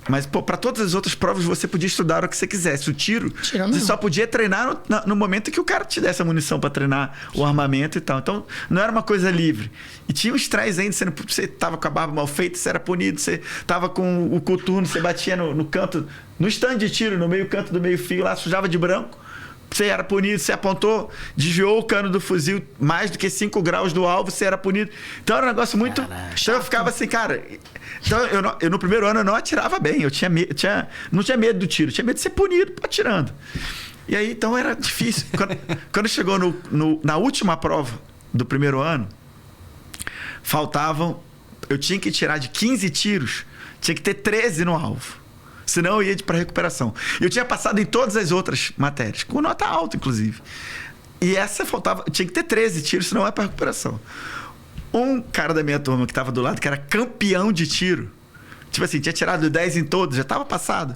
Mas, pô, para todas as outras provas você podia estudar o que você quisesse. O tiro você só podia treinar no momento que o cara te desse a munição para treinar o armamento e tal. Então, não era uma coisa livre. E tinha um estresse ainda. Você tava com a barba mal feita, você era punido. Você tava com o coturno, você batia no canto, no stand de tiro, no meio canto do meio fio, lá sujava de branco. Você era punido, você apontou, desviou o cano do fuzil mais do que 5 graus do alvo, você era punido. Então era um negócio muito... Então eu ficava assim, cara... Então eu no primeiro ano eu não atirava bem, não tinha medo do tiro, tinha medo de ser punido atirando. E aí, então era difícil. Quando chegou na última prova do primeiro ano, eu tinha que tirar de 15 tiros, tinha que ter 13 no alvo. Senão eu ia para recuperação. Eu tinha passado em todas as outras matérias, com nota alta, inclusive. E essa tinha que ter 13 tiros, senão é para recuperação. Um cara da minha turma que estava do lado, que era campeão de tiro, tipo assim, tinha tirado 10 em todos, já estava passado,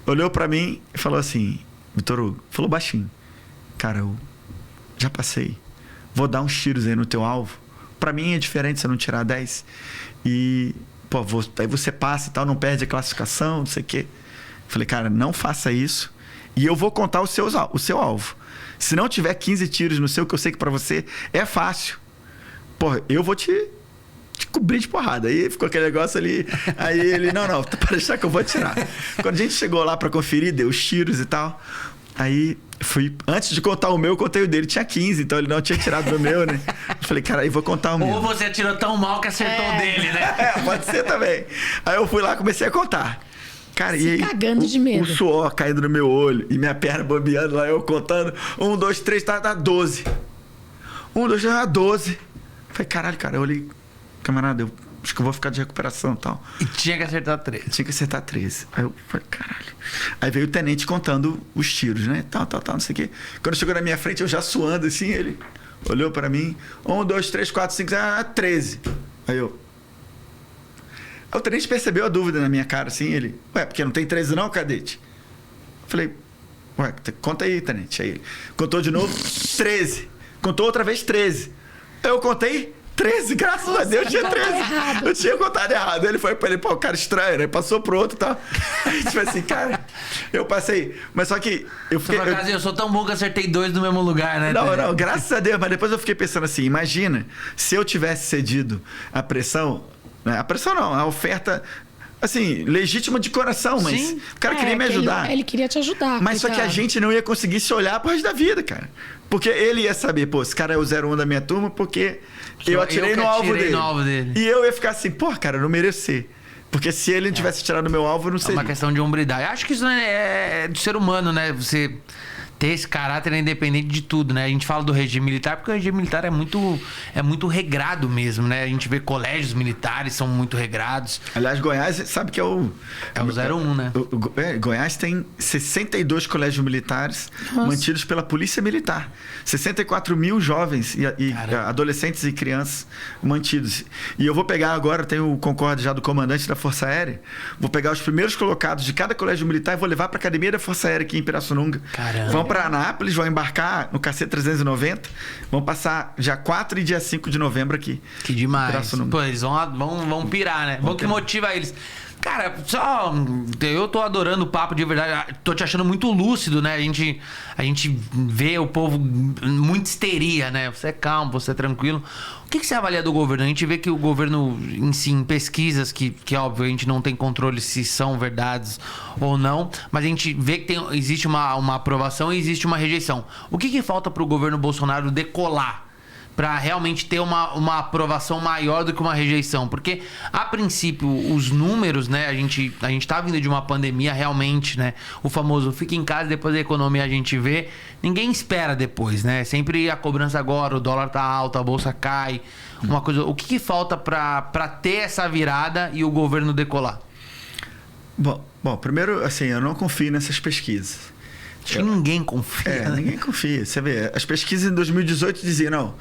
olhou para mim e falou assim, Vitor Hugo, falou baixinho, cara, eu já passei, vou dar uns tiros aí no teu alvo. Para mim é diferente se eu não tirar 10. E... pô, aí você passa e tal, não perde a classificação, não sei o quê. Falei, cara, não faça isso e eu vou contar o seu alvo. Se não tiver 15 tiros no seu, que eu sei que pra você é fácil, pô, eu vou te cobrir de porrada. Aí ficou aquele negócio ali, aí ele, não, para deixar que eu vou atirar. Quando a gente chegou lá pra conferir, deu os tiros e tal, aí antes de contar o meu, eu contei o dele, tinha 15, então ele não tinha tirado do meu, né? Eu falei, cara, aí vou contar o meu. Ou você atirou tão mal que acertou o dele, né? Pode ser também. Aí eu fui lá e comecei a contar. Cara, e aí, cagando de medo. O suor caindo no meu olho e minha perna bambeando lá, eu contando. 1, 2, 3, tá 12. 1, 2, 3, 12. Falei, caralho, cara, eu olhei, camarada, eu acho que eu vou ficar de recuperação e tal. E tinha que acertar 13. Tinha que acertar 13. Aí eu falei, caralho. Aí veio o tenente contando os tiros, né? Tal, não sei o quê. Quando chegou na minha frente, eu já suando assim, ele... olhou pra mim, 1, 2, 3, 4, 5, 13. Aí o tenente percebeu a dúvida na minha cara, assim, ele, porque não tem 13 não, cadete? Falei, conta aí, tenente. Aí ele contou de novo, 13. Contou outra vez, 13. Eu contei 13, graças a Deus, tinha 13. Eu tinha contado errado. Ele foi pra ele, pô, cara estranho, né? Passou pro outro e tal. Aí, tipo assim, cara, eu passei. Mas só que eu fiquei. Eu sou tão bom que acertei 2 no mesmo lugar, né? Não, graças a Deus. Mas depois eu fiquei pensando assim, imagina se eu tivesse cedido a pressão, né? A pressão não, a oferta. Assim, legítima de coração, mas sim, o cara queria me ajudar. Ele queria te ajudar. Mas só que a gente não ia conseguir se olhar pro resto da vida, cara. Porque ele ia saber, pô, esse cara é o 01 da minha turma porque eu atirei no alvo dele. E eu ia ficar assim, pô, cara, eu não mereço ser. Porque se ele não tivesse tirado o meu alvo, eu não seria. É uma questão de hombridade. Acho que isso é do ser humano, né? Você ter esse caráter independente de tudo, né? A gente fala do regime militar porque o regime militar é muito regrado mesmo, né? A gente vê colégios militares são muito regrados. Aliás, Goiás, sabe que é o 01, né? Goiás tem 62 colégios militares mantidos pela Polícia Militar. 64 mil jovens e adolescentes e crianças mantidos. E eu vou pegar agora, tenho o concorde já do comandante da Força Aérea, vou pegar os primeiros colocados de cada colégio militar e vou levar para a Academia da Força Aérea aqui em Pirassununga. Caramba. Vão para Anápolis, vão embarcar no KC-390, vão passar dia 4 e dia 5 de novembro aqui. Que demais. Pô, eles vão pirar, né? Vão que motiva eles. Cara, eu tô adorando o papo de verdade. Tô te achando muito lúcido, né? A gente vê o povo muito histeria, né? Você é calmo, você é tranquilo. O que você avalia do governo? A gente vê que o governo em si, em pesquisas, que óbvio, a gente não tem controle se são verdades ou não, mas a gente vê que existe uma aprovação e existe uma rejeição. O que falta pro governo Bolsonaro decolar? Para realmente ter uma aprovação maior do que uma rejeição. Porque, a princípio, os números, né? A gente tá vindo de uma pandemia realmente, né? O famoso fica em casa, depois da economia a gente vê. Ninguém espera depois, né? Sempre a cobrança agora, o dólar tá alto, a bolsa cai. Uma coisa. O que falta para ter essa virada e o governo decolar? Bom, primeiro, assim, eu não confio nessas pesquisas. Acho que ninguém confia. Né? Ninguém confia. Você vê, as pesquisas em 2018 diziam, não,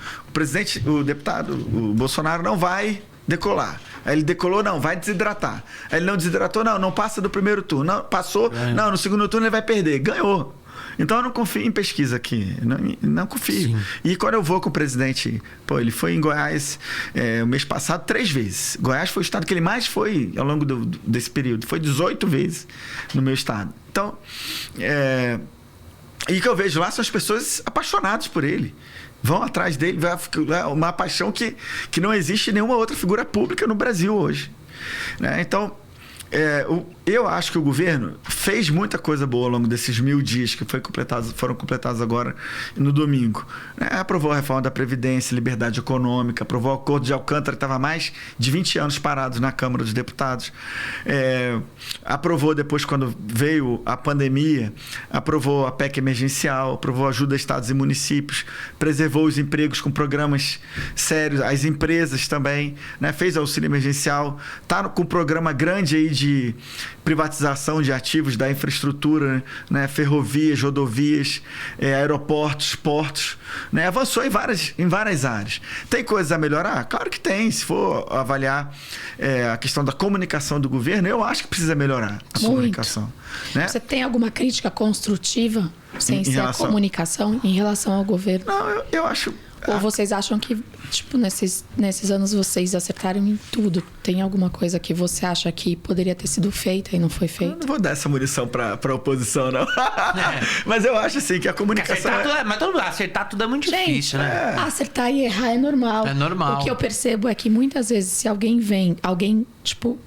o deputado, o Bolsonaro não vai decolar. Aí ele decolou, não, vai desidratar. Aí ele não desidratou, não passa do primeiro turno. Não, passou, não, no segundo turno ele vai perder. Ganhou. Então eu não confio em pesquisa aqui. Não confio. Sim. E quando eu vou com o presidente, ele foi em Goiás o mês passado 3 vezes. Goiás foi o estado que ele mais foi ao longo desse período. Foi 18 vezes no meu estado. Então, e o que eu vejo lá são as pessoas apaixonadas por ele. Vão atrás dele, uma paixão que não existe em nenhuma outra figura pública no Brasil hoje. Né? Então, eu acho que o governo fez muita coisa boa ao longo desses 1000 dias que foram completados agora no domingo. Aprovou a reforma da Previdência, liberdade econômica, aprovou o acordo de Alcântara, que estava mais de 20 anos parados na Câmara dos Deputados. Aprovou depois, quando veio a pandemia, aprovou a PEC emergencial, aprovou a ajuda a estados e municípios, preservou os empregos com programas sérios, as empresas também, né? Fez auxílio emergencial, está com um programa grande aí de privatização de ativos da infraestrutura, né? Ferrovias, rodovias, aeroportos, portos, né? Avançou em várias áreas. Tem coisas a melhorar? Claro que tem. Se for avaliar a questão da comunicação do governo, eu acho que precisa melhorar a comunicação. Né? Você tem alguma crítica construtiva sem ser a comunicação em relação ao governo? Não, eu acho... Ou vocês acham que, nesses anos vocês acertaram em tudo? Tem alguma coisa que você acha que poderia ter sido feita e não foi feita? Eu não vou dar essa munição pra oposição, não. Mas eu acho, assim, que a comunicação... Acertar tudo é muito difícil, né? Acertar e errar é normal. É normal. O que eu percebo é que muitas vezes, se alguém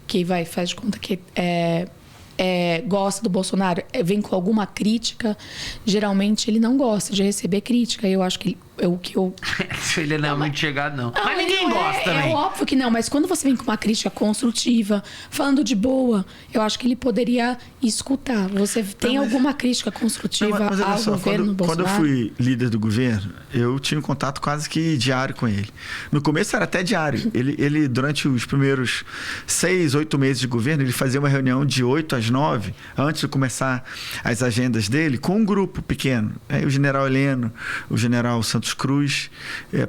que faz de conta que gosta do Bolsonaro, vem com alguma crítica, geralmente ele não gosta de receber crítica. Eu acho que ele não é muito chegado, não. Mas ninguém gosta também. É óbvio que não, mas quando você vem com uma crítica construtiva, falando de boa, eu acho que ele poderia escutar. Você tem alguma crítica construtiva ao governo Bolsonaro? Quando eu fui líder do governo, eu tinha um contato quase que diário com ele. No começo era até diário. Ele durante os primeiros 6, 8 meses de governo, ele fazia uma reunião de 8 às 9, antes de começar as agendas dele, com um grupo pequeno. Aí o general Heleno, o general Santos Santos Cruz.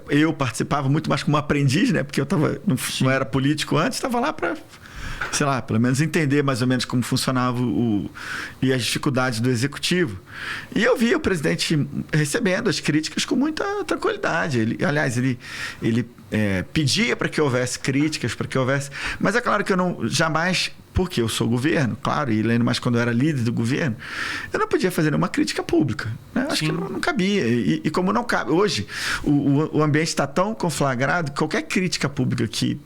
Eu participava muito mais como aprendiz, né? Porque eu não era político antes, estava lá para, sei lá, pelo menos entender mais ou menos como funcionava e as dificuldades do executivo. E eu vi o presidente recebendo as críticas com muita tranquilidade. Ele pedia para que houvesse críticas, para que houvesse... Mas é claro que eu não jamais... Porque eu sou governo, claro, e ainda mais quando eu era líder do governo, eu não podia fazer nenhuma crítica pública. Né? Acho que não cabia. E como não cabe... Hoje, o ambiente está tão conflagrado que qualquer crítica pública que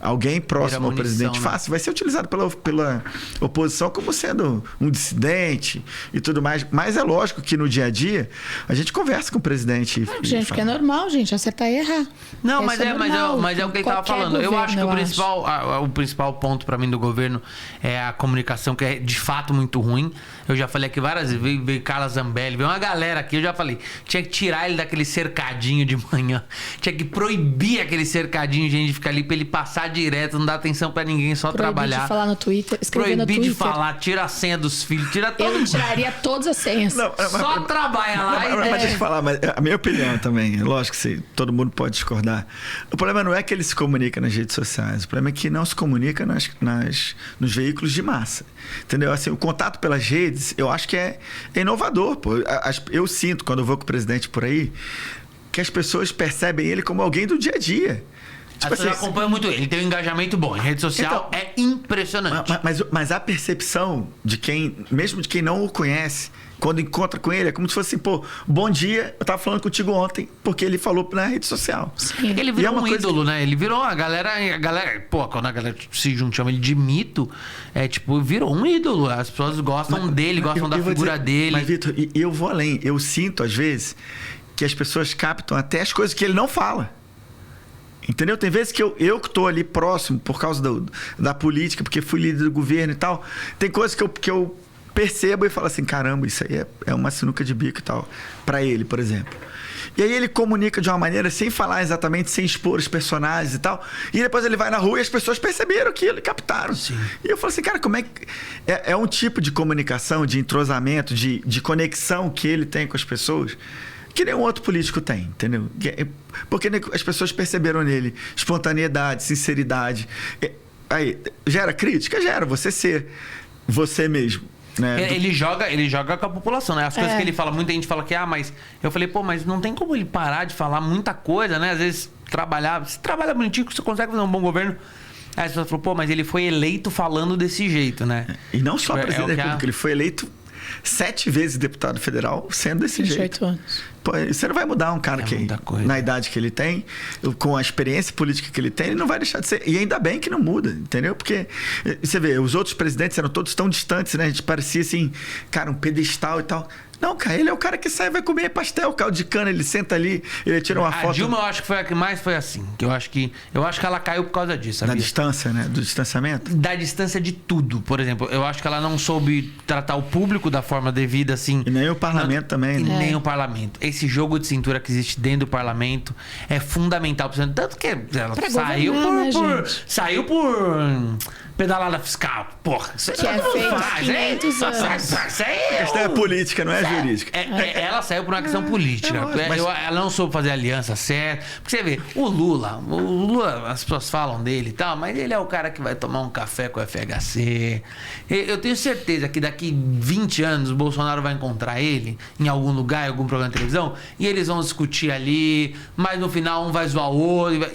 alguém próximo ao presidente faça, vai ser utilizado pela oposição como sendo um dissidente e tudo mais. Mas é lógico que no dia a dia a gente conversa com o presidente. Gente, porque é normal, gente, acertar e errar. Não, mas é o que ele estava falando. Eu acho que o principal ponto para mim do governo é a comunicação, que é de fato muito ruim. Eu já falei aqui várias vezes, veio Carla Zambelli, veio uma galera aqui, eu já falei, tinha que tirar ele daquele cercadinho de manhã, tinha que proibir aquele cercadinho de gente ficar ali pra ele passar direto, não dar atenção pra ninguém, só trabalhar. Proibir de falar no Twitter, escrever no Twitter. Proibir de falar, tira a senha dos filhos, tira todo mundo. Eu tiraria todas as senhas. Só trabalha lá mas deixa eu falar, mas a minha opinião também, lógico que todo mundo pode discordar. O problema não é que ele se comunica nas redes sociais, o problema é que não se comunica nos veículos de massa. Entendeu? Assim, o contato pelas redes, eu acho que é inovador. Pô. Eu sinto, quando eu vou com o presidente por aí, que as pessoas percebem ele como alguém do dia a dia. Tipo assim, acompanha muito ele, tem um engajamento bom. Em rede social é impressionante. Mas a percepção de quem, mesmo de quem não o conhece, quando encontra com ele, é como se fosse assim, pô, bom dia, eu tava falando contigo ontem, porque ele falou na rede social. Sim. Ele virou um ídolo, né? Ele virou a galera, pô, quando a galera se junta, chama ele de mito, virou um ídolo. As pessoas gostam dele, gostam da figura dele. Mas, Vitor, eu vou além. Eu sinto, às vezes, que as pessoas captam até as coisas que ele não fala. Entendeu? Tem vezes que eu que estou ali próximo por causa da política, porque fui líder do governo e tal, tem coisas que eu percebo e falo assim, caramba, isso aí é uma sinuca de bico e tal, para ele, por exemplo. E aí ele comunica de uma maneira sem falar exatamente, sem expor os personagens e tal, e depois ele vai na rua e as pessoas perceberam aquilo e captaram. Sim. E eu falo assim, cara, como é que... É um tipo de comunicação, de entrosamento, de conexão que ele tem com as pessoas que nenhum outro político tem, entendeu? Porque as pessoas perceberam nele espontaneidade, sinceridade. Aí, gera crítica? Gera. Você ser você mesmo. Né? Ele joga com a população, né? As coisas que ele fala, muita gente fala que, mas... Eu falei, pô, mas não tem como ele parar de falar muita coisa, né? Às vezes, se trabalha bonitinho, você consegue fazer um bom governo. Aí as pessoas falam, pô, mas ele foi eleito falando desse jeito, né? E não só presidente da República, ele foi eleito 7 vezes deputado federal, sendo desse 28 jeito. anos. Pô, você não vai mudar um cara que, na idade que ele tem, com a experiência política que ele tem, ele não vai deixar de ser. E ainda bem que não muda, entendeu? Porque, você vê, os outros presidentes eram todos tão distantes, né? A gente parecia assim, cara, um pedestal e tal. Não, cara, ele é o cara que sai e vai comer pastel, caldo de cana, ele senta ali, ele tira uma foto. A Dilma, eu acho que foi a que mais foi assim. Eu acho que ela caiu por causa disso, sabia? Da distância, né? Do distanciamento? Da distância de tudo. Por exemplo, eu acho que ela não soube tratar o público da forma devida, assim. E nem o parlamento também, né? E nem o parlamento. Esse jogo de cintura que existe dentro do parlamento é fundamental. Tanto que ela saiu por pedalada fiscal. Porra, isso que é feito há 500 anos. A questão é política, não é jurídica. Ela saiu por uma questão política. Ela não soube fazer aliança certa. Porque você vê, o Lula, as pessoas falam dele e tal, mas ele é o cara que vai tomar um café com o FHC. Eu tenho certeza que daqui 20 anos o Bolsonaro vai encontrar ele em algum lugar, em algum programa de televisão, e eles vão discutir ali, mas no final um vai zoar o outro.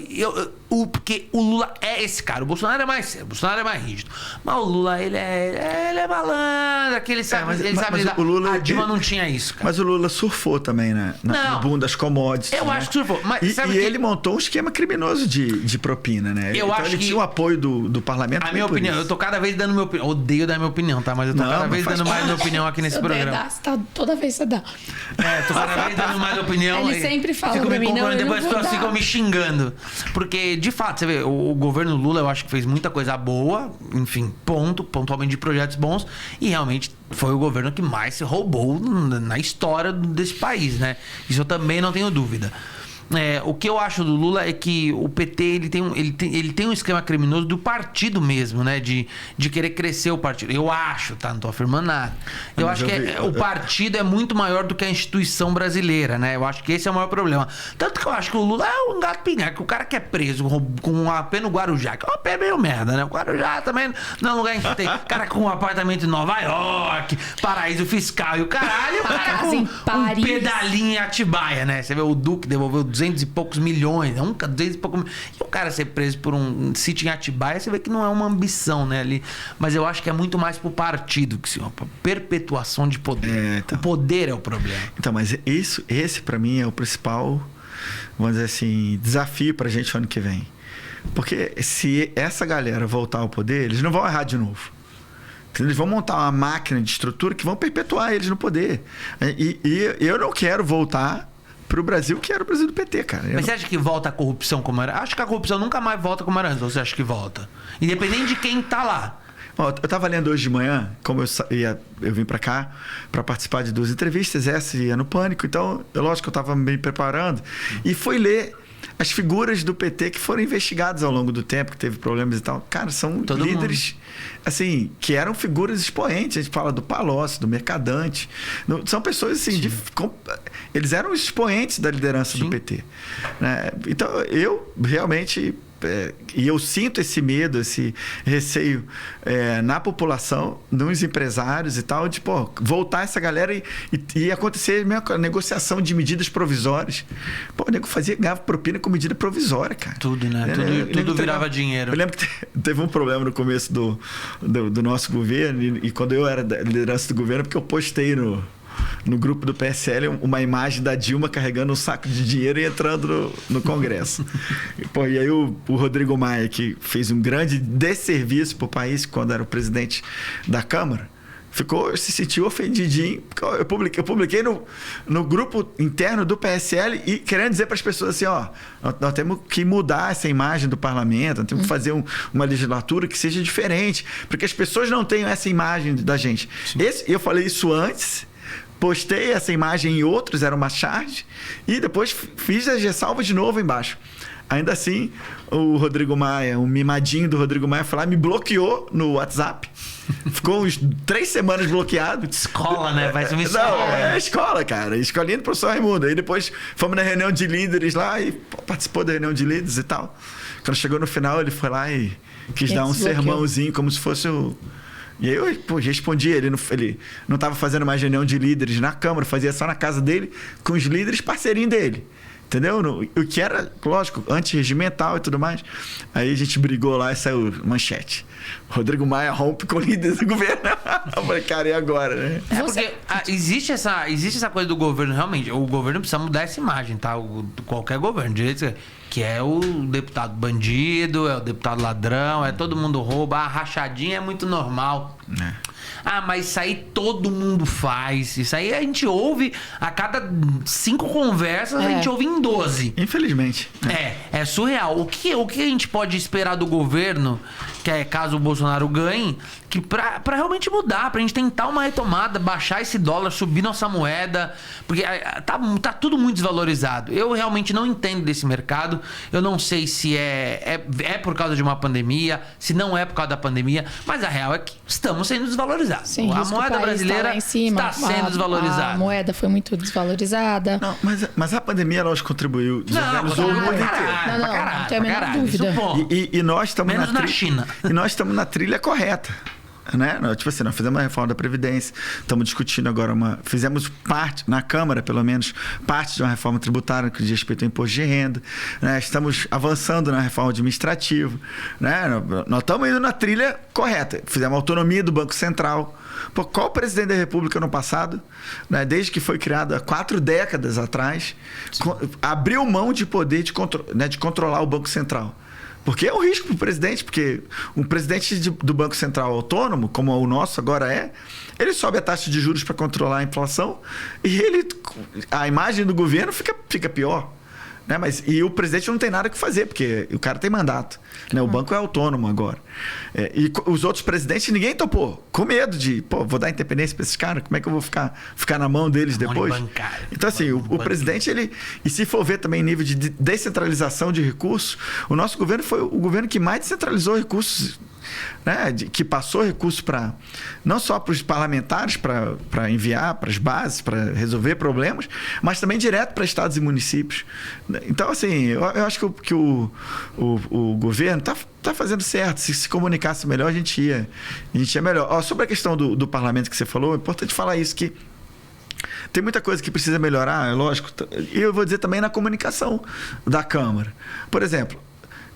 Porque o Lula é esse cara. O Bolsonaro é mais sério, o Bolsonaro é mais rígido. Mas o Lula, ele é malandro, ele sabe lidar. A Dilma não tinha isso, cara. Mas o Lula surfou também, né? No boom das commodities. Eu acho que surfou. Mas, ele montou um esquema criminoso de propina, né? Eu acho que tinha o apoio do parlamento. A minha opinião, eu tô cada vez dando minha opinião. Odeio dar minha opinião, tá? Mas eu tô cada vez dando mais minha opinião aqui nesse programa. Toda vez você dá. Tô cada vez dando mais opinião. Ele sempre fala pra mim, não, depois as pessoas ficam me xingando. Porque, de fato, você vê, o governo Lula, eu acho que fez muita coisa boa, enfim, pontualmente de projetos bons, e realmente foi o governo que mais se roubou na história desse país, né? Isso eu também não tenho dúvida. o que eu acho do Lula é que o PT ele tem um esquema criminoso do partido mesmo, né? De querer crescer o partido. Eu acho, tá? Não tô afirmando nada. Eu acho que o partido é muito maior do que a instituição brasileira, né? Eu acho que esse é o maior problema. Tanto que eu acho que o Lula é um gato pingar, que o cara que é preso com um AP no Guarujá, que é um AP meio merda, né? O Guarujá também não é um lugar em que tem cara com um apartamento em Nova York, paraíso fiscal e o caralho, o cara com um pedalinho em Atibaia, né? Você vê o Duque devolveu 200 e poucos milhões, 200 e poucos milhões. E o cara ser preso por um sítio em Atibaia, você vê que não é uma ambição, né? Ali. Mas eu acho que é muito mais pro partido, que pra perpetuação de poder. Então. O poder é o problema. Então, mas esse para mim é o principal, vamos dizer assim, desafio pra gente ano que vem. Porque se essa galera voltar ao poder, eles não vão errar de novo. Eles vão montar uma máquina de estrutura que vão perpetuar eles no poder. E eu não quero voltar pro Brasil, que era o Brasil do PT, cara. Mas você acha que volta a corrupção como era? Acho que a corrupção nunca mais volta como era antes. Ou você acha que volta? Independente de quem tá lá. Eu estava lendo hoje de manhã, como eu vim para cá para participar de 2 entrevistas, essa ia no Pânico, então, lógico que eu estava me preparando, e fui ler as figuras do PT que foram investigadas ao longo do tempo, que teve problemas e tal. Cara, são líderes, assim, que eram figuras expoentes. A gente fala do Palocci, do Mercadante. São pessoas, assim, eles eram expoentes da liderança do PT. Né? Então, eu realmente... e eu sinto esse medo, esse receio na população, nos empresários e tal, de voltar essa galera e acontecer mesmo a negociação de medidas provisórias. O nego ganhava propina com medida provisória, cara. Tudo, né? Tudo virava dinheiro. Eu lembro que teve um problema no começo do nosso governo, e quando eu era da liderança do governo, porque eu postei no grupo do PSL uma imagem da Dilma carregando um saco de dinheiro e entrando no Congresso. E aí o Rodrigo Maia, que fez um grande desserviço para o país quando era o presidente da Câmara, se sentiu ofendidinho. Eu publiquei no grupo interno do PSL e querendo dizer para as pessoas assim, nós temos que mudar essa imagem do parlamento, nós temos que fazer uma legislatura que seja diferente, porque as pessoas não tenham essa imagem da gente. Eu falei isso antes, postei essa imagem em outros, era uma charge, e depois fiz as ressalvas de novo embaixo. Ainda assim, o Rodrigo Maia, o mimadinho do Rodrigo Maia, foi lá, me bloqueou no WhatsApp. Ficou uns 3 semanas bloqueado. Escola, né? Vai ser uma escola. Não, é escola, cara. Escolinha do professor Raimundo. Aí depois fomos na reunião de líderes lá e participou da reunião de líderes e tal. Quando chegou no final, ele foi lá e quis dar um sermãozinho, como se fosse o... E aí eu respondi, ele não estava fazendo mais reunião de líderes na Câmara, fazia só na casa dele, com os líderes parceirinhos dele. Entendeu? O que era, lógico, antirregimental e tudo mais. Aí a gente brigou lá e saiu manchete. Rodrigo Maia rompe com o líder do governo. Eu falei, cara, e agora, né? Porque existe essa coisa do governo, realmente. O governo precisa mudar essa imagem, tá? Qualquer governo, direito que é o deputado bandido, é o deputado ladrão, é todo mundo rouba, a rachadinha é muito normal. Mas isso aí todo mundo faz. Isso aí a gente ouve a cada 5 conversas, a gente ouve em 12. Infelizmente. É surreal. O que a gente pode esperar do governo, que é caso o Bolsonaro ganhe, que pra realmente mudar, pra gente tentar uma retomada, baixar esse dólar, subir nossa moeda, porque tá tudo muito desvalorizado. Eu realmente não entendo desse mercado. Eu não sei se é por causa de uma pandemia, se não é por causa da pandemia, mas a real é que estamos sendo desvalorizados. Sim, a moeda brasileira está sendo desvalorizada. A moeda foi muito desvalorizada. Não, mas a pandemia, lógico, contribuiu. Desvalorizou o mundo inteiro. Não tem a menor dúvida. E nós estamos menos na China. E nós estamos na trilha correta. Né? Tipo assim, nós fizemos uma reforma da Previdência, estamos discutindo agora fizemos parte, na Câmara pelo menos, parte de uma reforma tributária que diz respeito ao imposto de renda, né? Estamos avançando na reforma administrativa, né? Nós estamos indo na trilha correta, fizemos a autonomia do Banco Central. Qual presidente da República no passado, né, desde que foi criado há 4 décadas atrás, abriu mão de poder de controlar o Banco Central? Porque é um risco para o presidente, porque um presidente do Banco Central autônomo, como o nosso agora ele sobe a taxa de juros para controlar a inflação e a imagem do governo fica pior. Né? E o presidente não tem nada que fazer, porque o cara tem mandato. Né? O banco é autônomo agora. E os outros presidentes, ninguém topou. Com medo de, vou dar independência para esses caras, como é que eu vou ficar na mão deles depois? Então, assim, o presidente, e se for ver também nível de descentralização de recursos, o nosso governo foi o governo que mais descentralizou recursos, né? Que passou recursos não só para os parlamentares, para enviar para as bases, para resolver problemas, mas também direto para estados e municípios. Então, assim, eu acho que o governo está fazendo certo. Se comunicasse melhor, a gente ia melhor. Sobre a questão do parlamento que você falou, é importante falar isso, que tem muita coisa que precisa melhorar, é lógico. E eu vou dizer também na comunicação da Câmara. Por exemplo,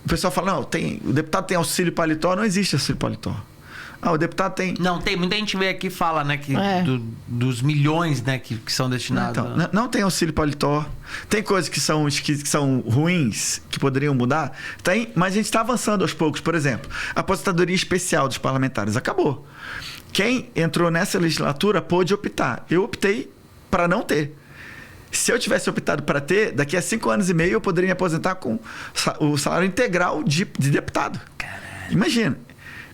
o pessoal fala, não, o deputado tem auxílio paletó, não existe auxílio paletó. O deputado tem... Não, tem. Muita gente vem aqui e fala, né, que dos milhões, né, que são destinados... Então, não tem auxílio paletó. Tem coisas que são ruins, que poderiam mudar. Tem, mas a gente está avançando aos poucos. Por exemplo, a aposentadoria especial dos parlamentares acabou. Quem entrou nessa legislatura pôde optar. Eu optei para não ter. Se eu tivesse optado para ter, daqui a 5 anos e meio eu poderia me aposentar com o salário integral de deputado. Caralho. Imagina.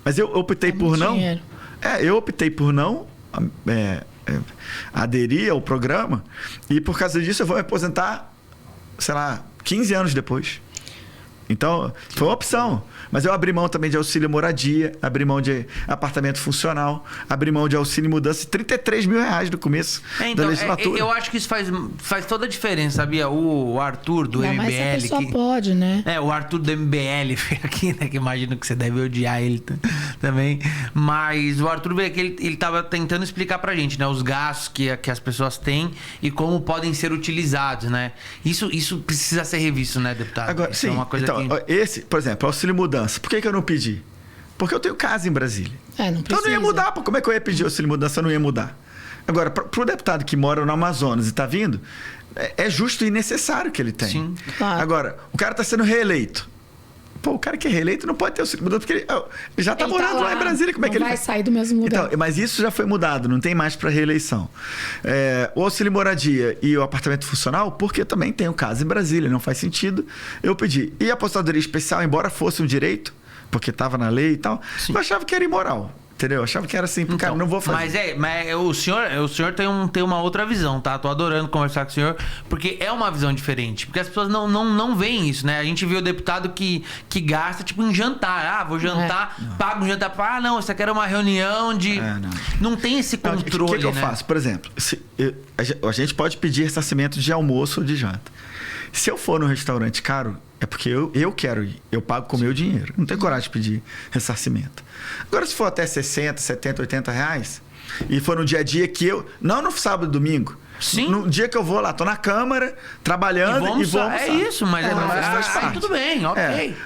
Mas eu optei por não. Eu optei por não aderir ao programa, e por causa disso eu vou me aposentar, sei lá, 15 anos depois. Então, foi uma opção. Mas eu abri mão também de auxílio moradia, abri mão de apartamento funcional, abri mão de auxílio mudança de R$33 mil no começo da legislatura. Eu acho que isso faz toda a diferença, sabia? O Arthur do MBL... Mas a pessoa pode, né? O Arthur do MBL veio aqui, né? Que imagino que você deve odiar ele também. Mas o Arthur veio aqui, ele tava tentando explicar pra gente, né? Os gastos que as pessoas têm e como podem ser utilizados, né? Isso precisa ser revisto, né, deputado? Agora, isso sim. É uma coisa Esse, por exemplo, auxílio mudança. Por que eu não pedi? Porque eu tenho casa em Brasília. Não precisa. Então eu não ia mudar. Como é que eu ia pedir auxílio mudança? Eu não ia mudar. Agora, para o deputado que mora no Amazonas e está vindo, é justo e necessário que ele tenha. Sim. Claro. Agora, o cara está sendo reeleito. O cara que é reeleito não pode ter auxílio mudança, porque ele já está morando lá em Brasília. Como é que ele vai sair do mesmo lugar? Então, mas isso já foi mudado, não tem mais para reeleição. O auxílio moradia e o apartamento funcional, porque também tenho casa em Brasília, não faz sentido eu pedir. E a aposentadoria especial, embora fosse um direito, porque estava na lei e tal, sim, eu achava que era imoral. Entendeu? Eu achava que era assim, cara, não vou fazer. Mas o senhor tem uma outra visão, tá? Tô adorando conversar com o senhor, porque é uma visão diferente. Porque as pessoas não veem isso, né? A gente vê o deputado que gasta, tipo, em jantar. Vou jantar, paga um jantar. Não, isso aqui era uma reunião de... Não tem esse controle, O que eu faço? Por exemplo, a gente pode pedir ressarcimento de almoço ou de janta. Se eu for num restaurante caro, é porque eu quero ir. Eu pago com o meu dinheiro. Não tenho coragem de pedir ressarcimento. Agora, se for até 60, 70, 80 reais, e for no dia a dia que eu... Não no sábado e domingo. Sim. No dia que eu vou lá, tô na Câmara, trabalhando e vou almoçar. É isso, mas faz parte. Tudo bem, ok.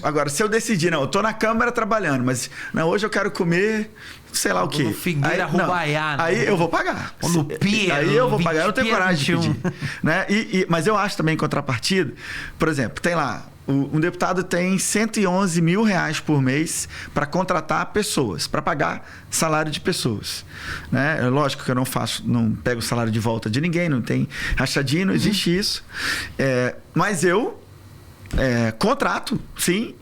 Agora, se eu decidir, não, eu tô na Câmara trabalhando, mas não, hoje eu quero comer... sei lá o quê. Figueira Rubaiá. Aí eu vou pagar. No Pia. Aí eu vou pagar, eu não tenho coragem de pedir. Né? Mas eu acho também, em contrapartida, por exemplo, tem lá, um deputado tem R$111 mil por mês para contratar pessoas, para pagar salário de pessoas. Né? É lógico que eu não pego o salário de volta de ninguém, não tem rachadinho, não existe isso. Mas eu contrato, sim,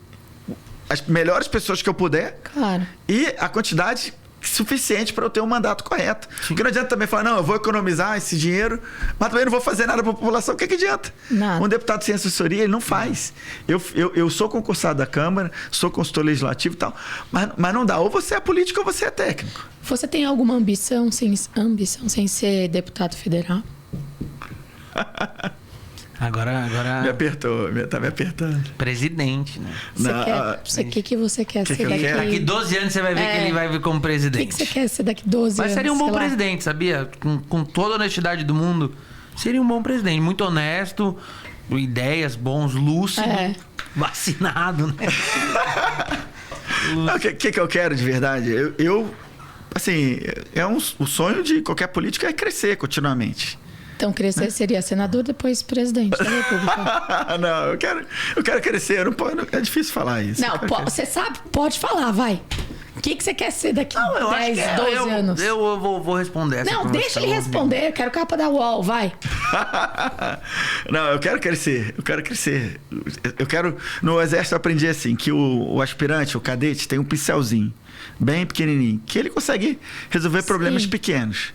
as melhores pessoas que eu puder. Claro. E a quantidade suficiente para eu ter um mandato correto. Sim. Porque não adianta também falar, não, eu vou economizar esse dinheiro, mas também não vou fazer nada para a população. O que adianta? Nada. Um deputado sem assessoria, ele não faz. Eu sou concursado da Câmara, sou consultor legislativo e tal, mas não dá. Ou você é político ou você é técnico. Você tem alguma ambição sem ser deputado federal? Agora... Me apertou, tá me apertando. Presidente, né? O que você quer ser daqui? Daqui 12 anos você vai ver que ele vai vir como presidente. O que você quer ser daqui 12 anos? Mas seria um bom presidente, sabia? Com toda a honestidade do mundo, seria um bom presidente. Muito honesto, ideias bons, lúcido, vacinado, né? O que eu quero de verdade? Assim, o sonho de qualquer político é crescer continuamente. Então, crescer seria senador, depois presidente da República. Não, eu quero crescer. É difícil falar isso. Não, você sabe, pode falar, vai. O que você quer ser daqui Não, eu 10, acho que 12 anos? Eu vou responder essa Não, pergunta. deixa ele responder. Eu quero capa da UOL, vai. Não, eu quero crescer. No exército eu aprendi assim, que o aspirante, o cadete, tem um pincelzinho bem pequenininho, que ele consegue resolver problemas pequenos.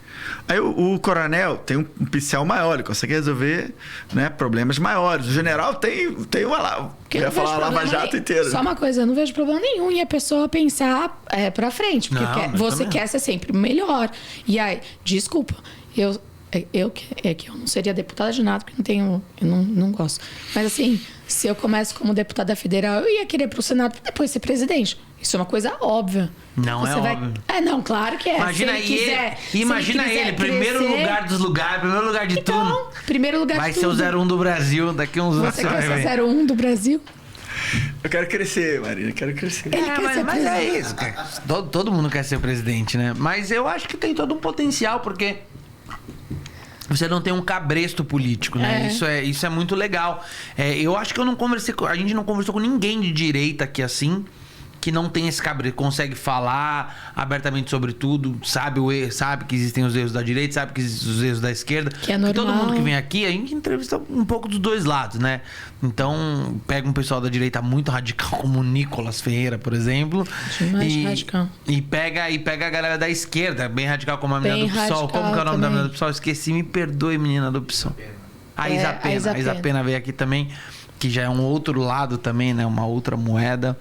Aí o coronel tem um pincel maior, ele consegue resolver, né, problemas maiores. O general tem uma... Eu ia falar a Lava Jato inteira. Só uma coisa, eu não vejo problema nenhum em a pessoa pensar pra frente. Porque você quer ser sempre melhor. E aí, desculpa, eu não seria deputada de nada, porque eu não gosto. Mas assim, se eu começo como deputada federal, eu ia querer pro Senado pra depois ser presidente. Isso é uma coisa óbvia. Não você óbvio. Não, claro que é. Imagina ele, primeiro lugar dos lugares, primeiro lugar de tudo. Então, primeiro lugar vai de tudo. ser o 01 do Brasil, daqui uns anos. Você quer ser 01 do Brasil? Eu quero crescer, Marina, eu quero crescer. Ele quer ser mas é isso, cara. Todo mundo quer ser presidente, né? Mas eu acho que tem todo um potencial, porque você não tem um cabresto político, né? Isso é muito legal. Eu acho que a gente não conversou com ninguém de direita aqui assim, que não tem esse cabresto, consegue falar abertamente sobre tudo, sabe que existem os erros da direita, sabe que existem os erros da esquerda. Que é normal. Todo mundo que vem aqui, a gente entrevista um pouco dos dois lados, né? Então, pega um pessoal da direita muito radical, como o Nicolas Ferreira, por exemplo. Radical. E pega a galera da esquerda, bem radical, como a menina do PSOL. Como que é o nome da menina do PSOL? Esqueci, me perdoe, menina do PSOL. A Isa Pena. A Isa Pena veio aqui também, que já é um outro lado também, né? Uma outra moeda.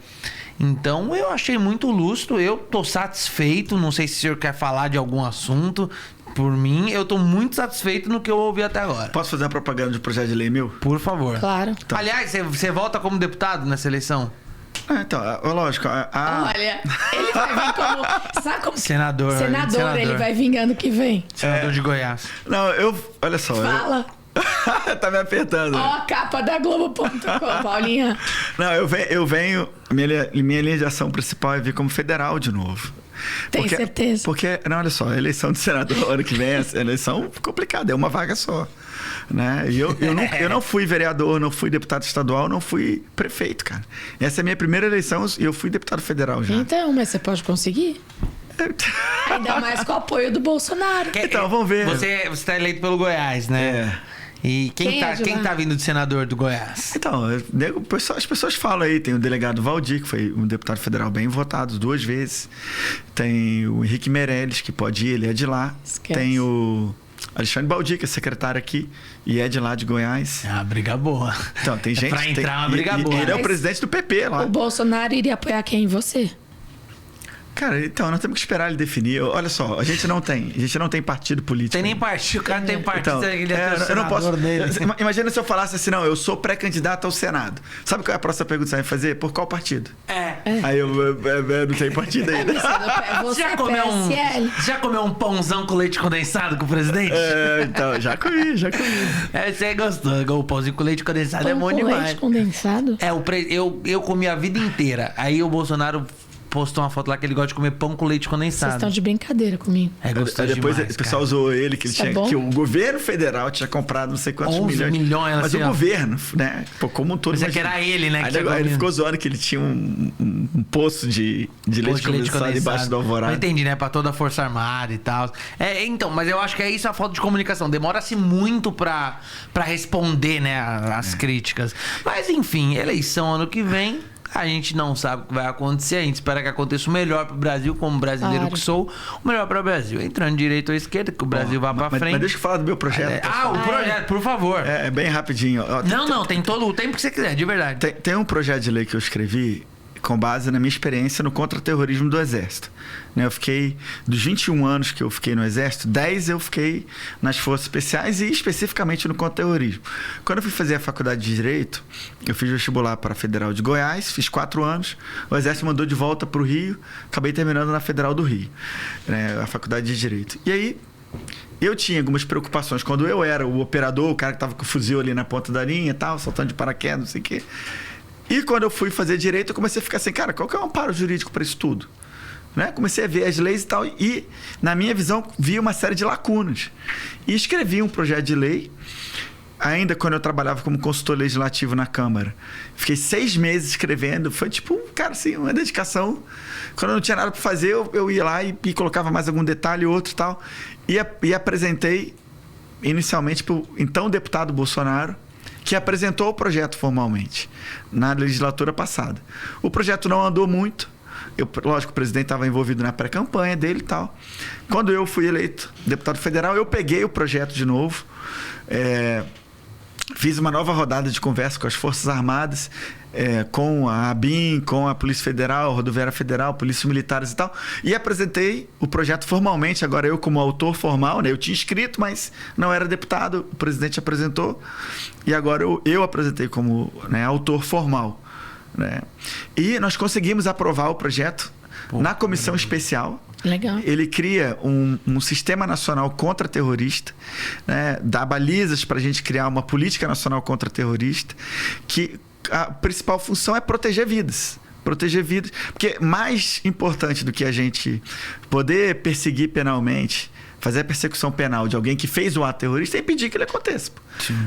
Então, eu achei muito lustro. Eu tô satisfeito. Não sei se o senhor quer falar de algum assunto. Por mim, eu tô muito satisfeito no que eu ouvi até agora. Posso fazer uma propaganda de projeto de lei meu? Por favor. Claro. Então. Aliás, você volta como deputado nessa eleição? Então, lógico. Olha, ele vai vir como... Sabe como... Senador. Ele vai vir ano que vem. Senador de Goiás. Não, olha só. Fala. Tá me apertando. Ó, a capa da Globo.com, Paulinha. Não, eu venho... Minha linha de ação principal é vir como federal de novo. Tem certeza? Porque, não, olha só, a eleição de senador ano que vem, a eleição complicada, é uma vaga só. Né? E eu não fui vereador, não fui deputado estadual, não fui prefeito, cara. Essa é a minha primeira eleição e eu fui deputado federal já. Então, mas você pode conseguir? Ainda mais com o apoio do Bolsonaro. Então, vamos ver. Você tá eleito pelo Goiás, né? E quem tá vindo de senador do Goiás? Então, as pessoas falam aí, tem o delegado Valdir, que foi um deputado federal bem votado 2 vezes. Tem o Henrique Meirelles, que pode ir, ele é de lá. Esquece. Tem o Alexandre Baldi, que é secretário aqui e é de lá de Goiás. É uma briga boa. Então, tem gente... Pra entrar uma briga boa. Ele é o presidente do PP lá. O Bolsonaro iria apoiar quem? Você? Cara, então, nós temos que esperar ele definir. Olha só, a gente não tem partido político. Tem nem partido, o cara não tem partido. Então, Ele eu não posso. Dele. Imagina se eu falasse assim, não, eu sou pré-candidato ao Senado. Sabe qual é a próxima pergunta que você vai fazer? Por qual partido? Aí eu não tenho partido ainda. Você já comeu um pãozão com leite condensado com o presidente? Então, já comi. Você gostou. O pãozinho com leite condensado é bom demais. Leite condensado? Eu comi a vida inteira. Aí o Bolsonaro postou uma foto lá que ele gosta de comer pão com leite condensado. Vocês estão de brincadeira comigo. É gostoso depois demais, o pessoal usou ele, que, que o governo federal tinha comprado não sei quantos milhões. Mas assim, o governo, né? Pô, como um todo. Mas é que era ele, né? Aí ele ficou zoando que ele tinha um poço de leite condensado embaixo do Alvorada. Eu entendi, né? Pra toda a Força Armada e tal. Então, mas eu acho que é isso a falta de comunicação. Demora-se muito pra responder, né? As críticas. Mas enfim, eleição ano que vem. A gente não sabe o que vai acontecer. A gente espera que aconteça o melhor pro Brasil, como brasileiro que sou, o melhor para o Brasil. Entrando direito ou esquerda, que o Brasil vá para frente. Mas deixa eu falar do meu projeto. O projeto, por favor. É bem rapidinho. Não, tem todo o tempo que você quiser, de verdade. Tem um projeto de lei que eu escrevi com base na minha experiência no contra-terrorismo do Exército. Eu fiquei, dos 21 anos que eu fiquei no Exército, 10 eu fiquei nas Forças Especiais e especificamente no contra-terrorismo. Quando eu fui fazer a faculdade de Direito, eu fiz vestibular para a Federal de Goiás, fiz 4 anos, o Exército mandou de volta para o Rio, acabei terminando na Federal do Rio, a faculdade de Direito. E aí, eu tinha algumas preocupações. Quando eu era o operador, o cara que estava com o fuzil ali na ponta da linha e tal, saltando de paraquedas, não sei o quê. E quando eu fui fazer Direito, eu comecei a ficar assim, cara, qual que é o amparo jurídico para isso tudo? Comecei a ver as leis e tal, e na minha visão vi uma série de lacunas. E escrevi um projeto de lei ainda quando eu trabalhava como consultor legislativo na Câmara. Fiquei 6 meses escrevendo. Foi tipo, cara, assim, uma dedicação. Quando eu não tinha nada para fazer, eu ia lá e colocava mais algum detalhe, outro e tal. E apresentei inicialmente para o então deputado Bolsonaro, que apresentou o projeto formalmente na legislatura passada. O projeto não andou muito. Lógico, o presidente estava envolvido na pré-campanha dele e tal. Quando eu fui eleito deputado federal, eu peguei o projeto de novo. Fiz uma nova rodada de conversa com as Forças Armadas, com a ABIN, com a Polícia Federal, a Rodoviária Federal, Polícias Militares e tal, e apresentei o projeto formalmente. Agora eu como autor formal, né? Eu tinha escrito, mas não era deputado, o presidente apresentou, e agora eu apresentei como, né, autor formal, né? E nós conseguimos aprovar o projeto na comissão especial. Legal. Ele cria um sistema nacional contra-terrorista, né? Dá balizas para a gente criar uma política nacional contra-terrorista, que a principal função é proteger vidas. Proteger vidas. Porque mais importante do que a gente poder perseguir penalmente, fazer a persecução penal de alguém que fez o ato terrorista, é impedir que ele aconteça.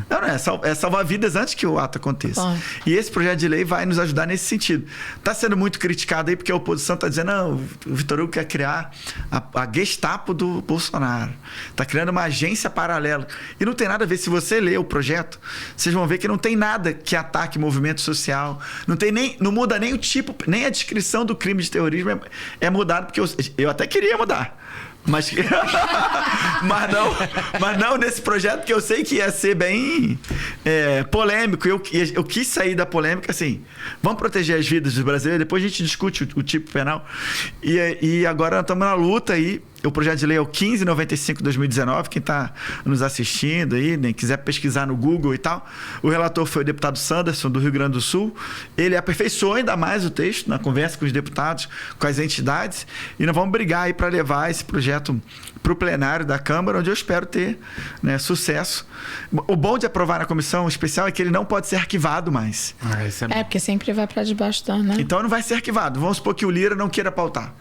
Não, é salvar vidas antes que o ato aconteça. E esse projeto de lei vai nos ajudar nesse sentido. Está sendo muito criticado aí porque a oposição está dizendo, não, o Vitor Hugo quer criar a Gestapo do Bolsonaro. Está criando uma agência paralela. E não tem nada a ver. Se você ler o projeto, vocês vão ver que não tem nada que ataque movimento social. Não muda nem o tipo, nem a descrição do crime de terrorismo é mudado, porque eu até queria mudar. Mas não nesse projeto, que eu sei que ia ser bem polêmico. Eu quis sair da polêmica assim. Vamos proteger as vidas dos brasileiros, depois a gente discute o tipo penal. E agora nós estamos na luta aí. O projeto de lei é o 1595/2019. Quem está nos assistindo aí, nem quiser pesquisar no Google e tal. O relator foi o deputado Sanderson, do Rio Grande do Sul. Ele aperfeiçoou ainda mais o texto na conversa com os deputados, com as entidades. E nós vamos brigar aí para levar esse projeto para o plenário da Câmara, onde eu espero ter, né, sucesso. O bom de aprovar na comissão especial é que ele não pode ser arquivado mais. Porque sempre vai para debaixo da, né? Então não vai ser arquivado. Vamos supor que o Lira não queira pautar.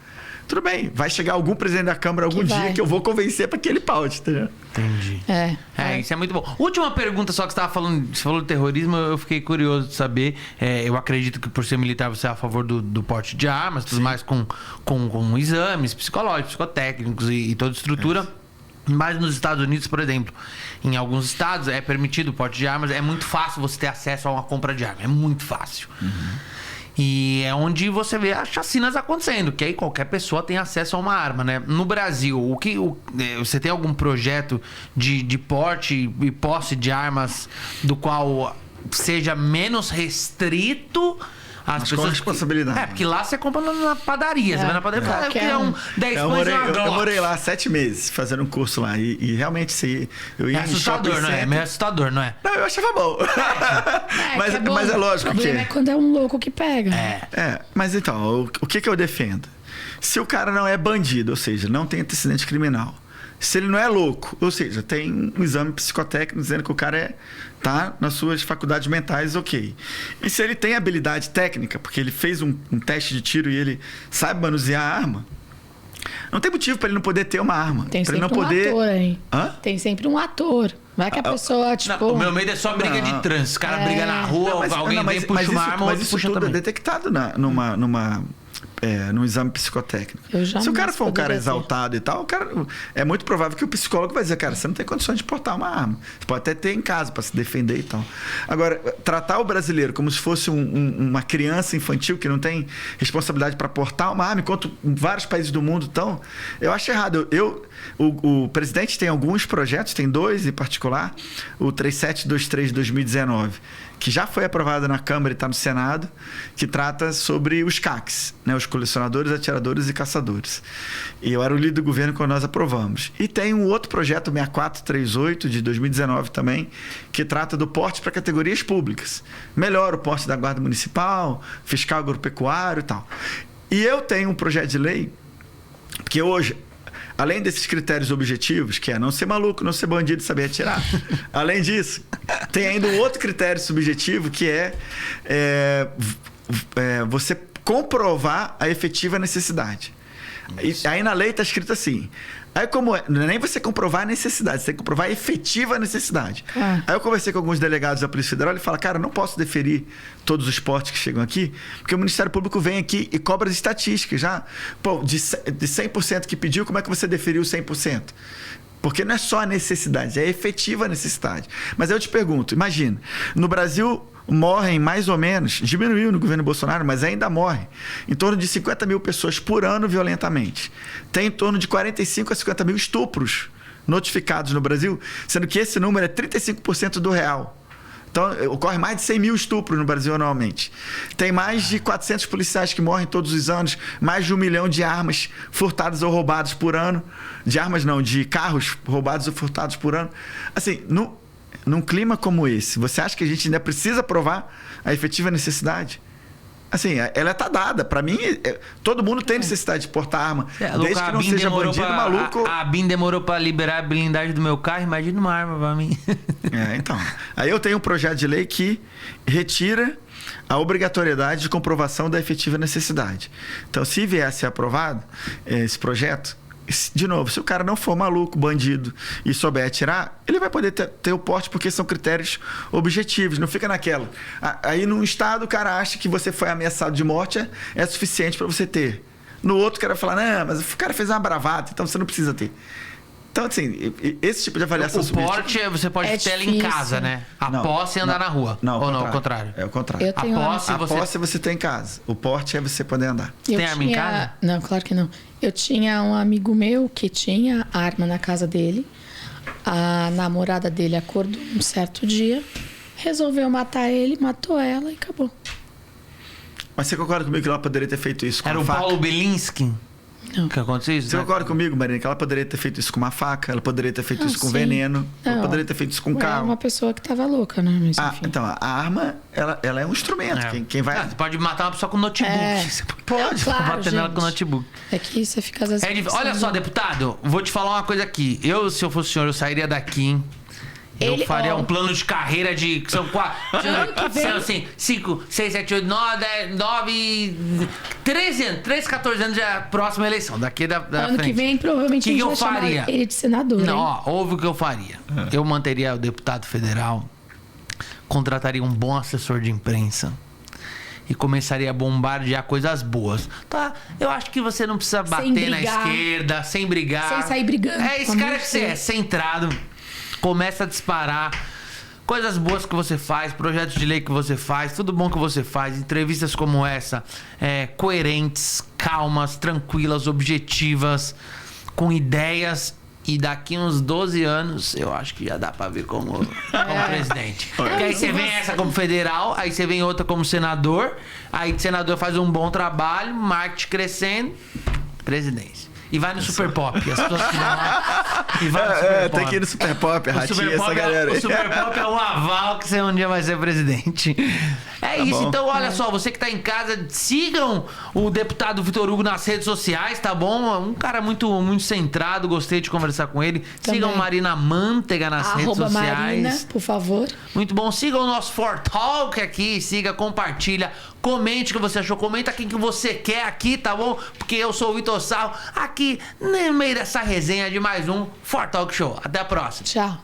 Tudo bem, vai chegar algum presidente da Câmara algum dia que eu vou convencer para que ele paute, entendeu? Entendi. Isso é muito bom. Última pergunta só, que você falou de terrorismo, eu fiquei curioso de saber. Eu acredito que por ser militar você é a favor do porte de armas, tudo mais com exames psicológicos, psicotécnicos e toda estrutura. Mas nos Estados Unidos, por exemplo, em alguns estados é permitido o porte de armas, é muito fácil você ter acesso a uma compra de arma, é muito fácil. E é onde você vê as chacinas acontecendo, que aí qualquer pessoa tem acesso a uma arma, né? No Brasil, você tem algum projeto de porte e posse de armas do qual seja menos restrito? As pessoas com responsabilidade. Porque lá você compra na padaria. Você vai na padaria e fala, eu queria 10 pães e uma Glock. Eu morei lá 7 meses fazendo um curso lá. E realmente, eu ia é assustador, não é? É meio assustador, não é? Não, eu achava bom. Mas é lógico que... O problema é quando é um louco que pega. Mas então, o que eu defendo? Se o cara não é bandido, ou seja, não tem antecedente criminal, se ele não é louco, ou seja, tem um exame psicotécnico dizendo que o cara tá nas suas faculdades mentais, ok. E se ele tem habilidade técnica, porque ele fez um teste de tiro e ele sabe manusear a arma, não tem motivo para ele não poder ter uma arma. Tem sempre ele não poder... ator aí. Hã? Tem sempre um ator. Vai que a pessoa, tipo... Não, o meu medo é só briga de trânsito. Os caras brigam na rua, alguém vem e puxa uma arma, mas isso puxa tudo também. é detectado num exame psicotécnico. Se o cara for um cara exaltado e tal, o cara, é muito provável que o psicólogo vai dizer, cara, você não tem condições de portar uma arma. Você pode até ter em casa para se defender e tal. Agora, tratar o brasileiro como se fosse uma criança infantil que não tem responsabilidade para portar uma arma, enquanto vários países do mundo estão, eu acho errado. O presidente tem alguns projetos, tem 2 em particular, o 3723 de 2019, que já foi aprovado na Câmara e está no Senado, que trata sobre os CACs, né, os colecionadores, atiradores e caçadores. E eu era o líder do governo quando nós aprovamos. E tem um outro projeto, 6438, de 2019 também, que trata do porte para categorias públicas. Melhora o porte da Guarda Municipal, fiscal agropecuário e tal. E eu tenho um projeto de lei, porque hoje, além desses critérios objetivos, que é não ser maluco, não ser bandido e saber atirar. Além disso, tem ainda um outro critério subjetivo, que é você comprovar a efetiva necessidade. Aí na lei está escrito assim. Aí como não é nem você comprovar a necessidade, você tem que comprovar a efetiva necessidade. Aí eu conversei com alguns delegados da Polícia Federal e falaram, cara, não posso deferir todos os portes que chegam aqui, porque o Ministério Público vem aqui e cobra as estatísticas já. Pô, de 100% que pediu, como é que você deferiu 100%? Porque não é só a necessidade, é a efetiva necessidade. Mas aí eu te pergunto, imagina, no Brasil morrem mais ou menos, diminuiu no governo Bolsonaro, mas ainda morre, em torno de 50 mil pessoas por ano violentamente. Tem em torno de 45 a 50 mil estupros notificados no Brasil, sendo que esse número é 35% do real. Então, ocorre mais de 100 mil estupros no Brasil anualmente. Tem mais de 400 policiais que morrem todos os anos, mais de 1 milhão de armas furtadas ou roubadas por ano. De armas não, de carros roubados ou furtados por ano. Assim, num clima como esse, você acha que a gente ainda precisa provar a efetiva necessidade? Assim, ela está dada. Para mim, todo mundo tem necessidade de portar arma. Desde que não seja bandido maluco. A BIM demorou para liberar a blindagem do meu carro. Imagina uma arma para mim. Então. Aí eu tenho um projeto de lei que retira a obrigatoriedade de comprovação da efetiva necessidade. Então, se vier a ser aprovado esse projeto, de novo, se o cara não for maluco, bandido e souber atirar, ele vai poder ter o porte porque são critérios objetivos, não fica naquela. Aí num estado o cara acha que você foi ameaçado de morte é suficiente para você ter. No outro o cara vai falar, não, mas o cara fez uma bravata, então você não precisa ter. Então, assim, esse tipo de avaliação subjetiva... O porte, você pode ter ela em casa, né? A posse é andar na rua. Não, ou não, ao contrário? É o contrário. A posse você tem em casa. O porte é você poder andar. Tem arma em casa? Não, claro que não. Eu tinha um amigo meu que tinha arma na casa dele. A namorada dele acordou um certo dia, resolveu matar ele, matou ela e acabou. Mas você concorda comigo que ela poderia ter feito isso com uma faca? Era o Paulo Bilinski? Não. Que aconteceu isso? Você concorda comigo, Marina, que ela poderia ter feito isso com uma faca, ela poderia ter feito isso com veneno, ela poderia ter feito isso com carro. É uma pessoa que estava louca, né? Mas, então, a arma, ela é um instrumento. Quem vai... Você pode matar uma pessoa com notebook. Você pode bater nela com notebook. É que você fica às vezes... Olha só, deputado, vou te falar uma coisa aqui. Se eu fosse o senhor, eu sairia daqui, hein? Eu faria um plano de carreira de... São 4... São assim, 5, 6, 7, 8, 9, 10, 9... 13 anos. 13, 14 anos já é a próxima eleição. Daqui da ano frente. Que vem, provavelmente, a gente vai chamar ele de senador. Não, ouve o que eu faria. Eu manteria o deputado federal, contrataria um bom assessor de imprensa e começaria a bombardear coisas boas. Tá? Eu acho que você não precisa bater na esquerda, sem brigar. Sem sair brigando. É esse cara que você é, centrado. Começa a disparar coisas boas que você faz, projetos de lei que você faz, tudo bom que você faz, entrevistas como essa, coerentes, calmas, tranquilas, objetivas, com ideias. E daqui uns 12 anos, eu acho que já dá pra ver como presidente. Porque aí você vem essa como federal, aí você vem outra como senador, aí o senador faz um bom trabalho, marketing crescendo, presidência. E vai no Super Pop. As pessoas que vão lá. E vai no Super Pop. Tem que ir no Super Pop, ratinho, essa galera. O Super Pop é o aval que você um dia vai ser presidente. É isso. Bom. Então, olha só, você que tá em casa, sigam o deputado Vitor Hugo nas redes sociais, tá bom? Um cara muito, muito centrado, gostei de conversar com ele. Também. Sigam Marina Manteiga nas redes sociais. Marina, por favor. Muito bom. Sigam o nosso For Talk aqui, siga, compartilha. Comente o que você achou, comenta quem que você quer aqui, tá bom? Porque eu sou o Vitor Sarro, aqui no meio dessa resenha de mais um For Talk Show. Até a próxima. Tchau.